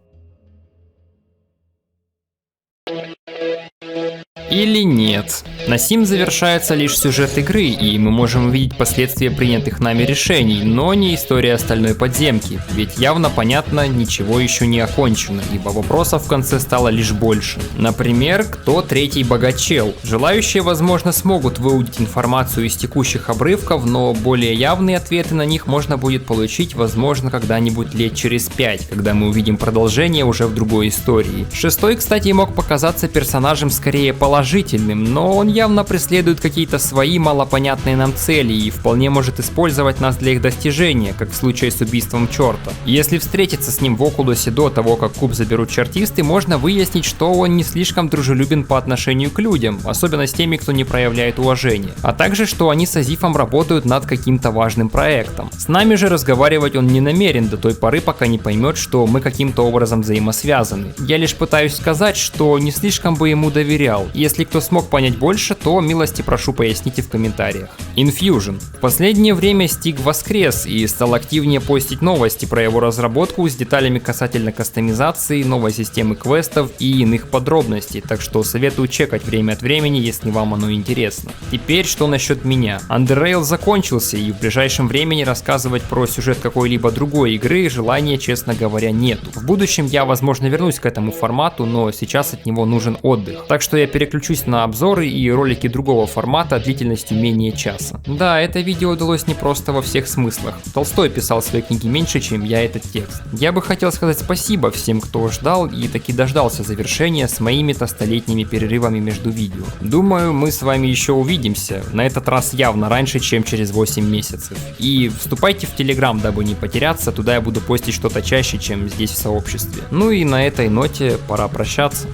Или нет. На сим завершается лишь сюжет игры, и мы можем увидеть последствия принятых нами решений, но не история остальной подземки, ведь явно понятно, ничего еще не окончено, ибо вопросов в конце стало лишь больше. Например, кто третий богачел? Желающие, возможно, смогут выудить информацию из текущих обрывков, но более явные ответы на них можно будет получить, возможно, когда-нибудь лет через 5, когда мы увидим продолжение уже в другой истории. Шестой, кстати, мог показаться персонажем скорее положительным, но он явно преследует какие-то свои малопонятные нам цели и вполне может использовать нас для их достижения, как в случае с убийством черта. Если встретиться с ним в Окулусе до того, как куб заберут чертисты, можно выяснить, что он не слишком дружелюбен по отношению к людям, особенно с теми, кто не проявляет уважения, а также, что они с Азифом работают над каким-то важным проектом. С нами же разговаривать он не намерен до той поры, пока не поймет, что мы каким-то образом взаимосвязаны. Я лишь пытаюсь сказать, что не слишком бы ему доверял. Если кто смог понять больше, то милости прошу поясните в комментариях. Infusion. В последнее время Стиг воскрес и стал активнее постить новости про его разработку с деталями касательно кастомизации, новой системы квестов и иных подробностей, так что советую чекать время от времени, если вам оно интересно. Теперь что насчет меня? Underrail закончился, и в ближайшем времени рассказывать про сюжет какой-либо другой игры желания, честно говоря, нету. В будущем я, возможно, вернусь к этому формату, но сейчас от него нужен отдых. Так что я переключусь на обзоры и ролики другого формата длительностью менее часа. Да, это видео удалось непросто во всех смыслах. Толстой писал свои книги меньше, чем я этот текст. Я бы хотел сказать спасибо всем, кто ждал и таки дождался завершения с моими-то столетними перерывами между видео. Думаю, мы с вами еще увидимся, на этот раз явно раньше, чем через 8 месяцев. И вступайте в Telegram, дабы не потеряться, туда я буду постить что-то чаще, чем здесь в сообществе. Ну и на этой ноте пора прощаться.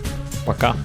Пока.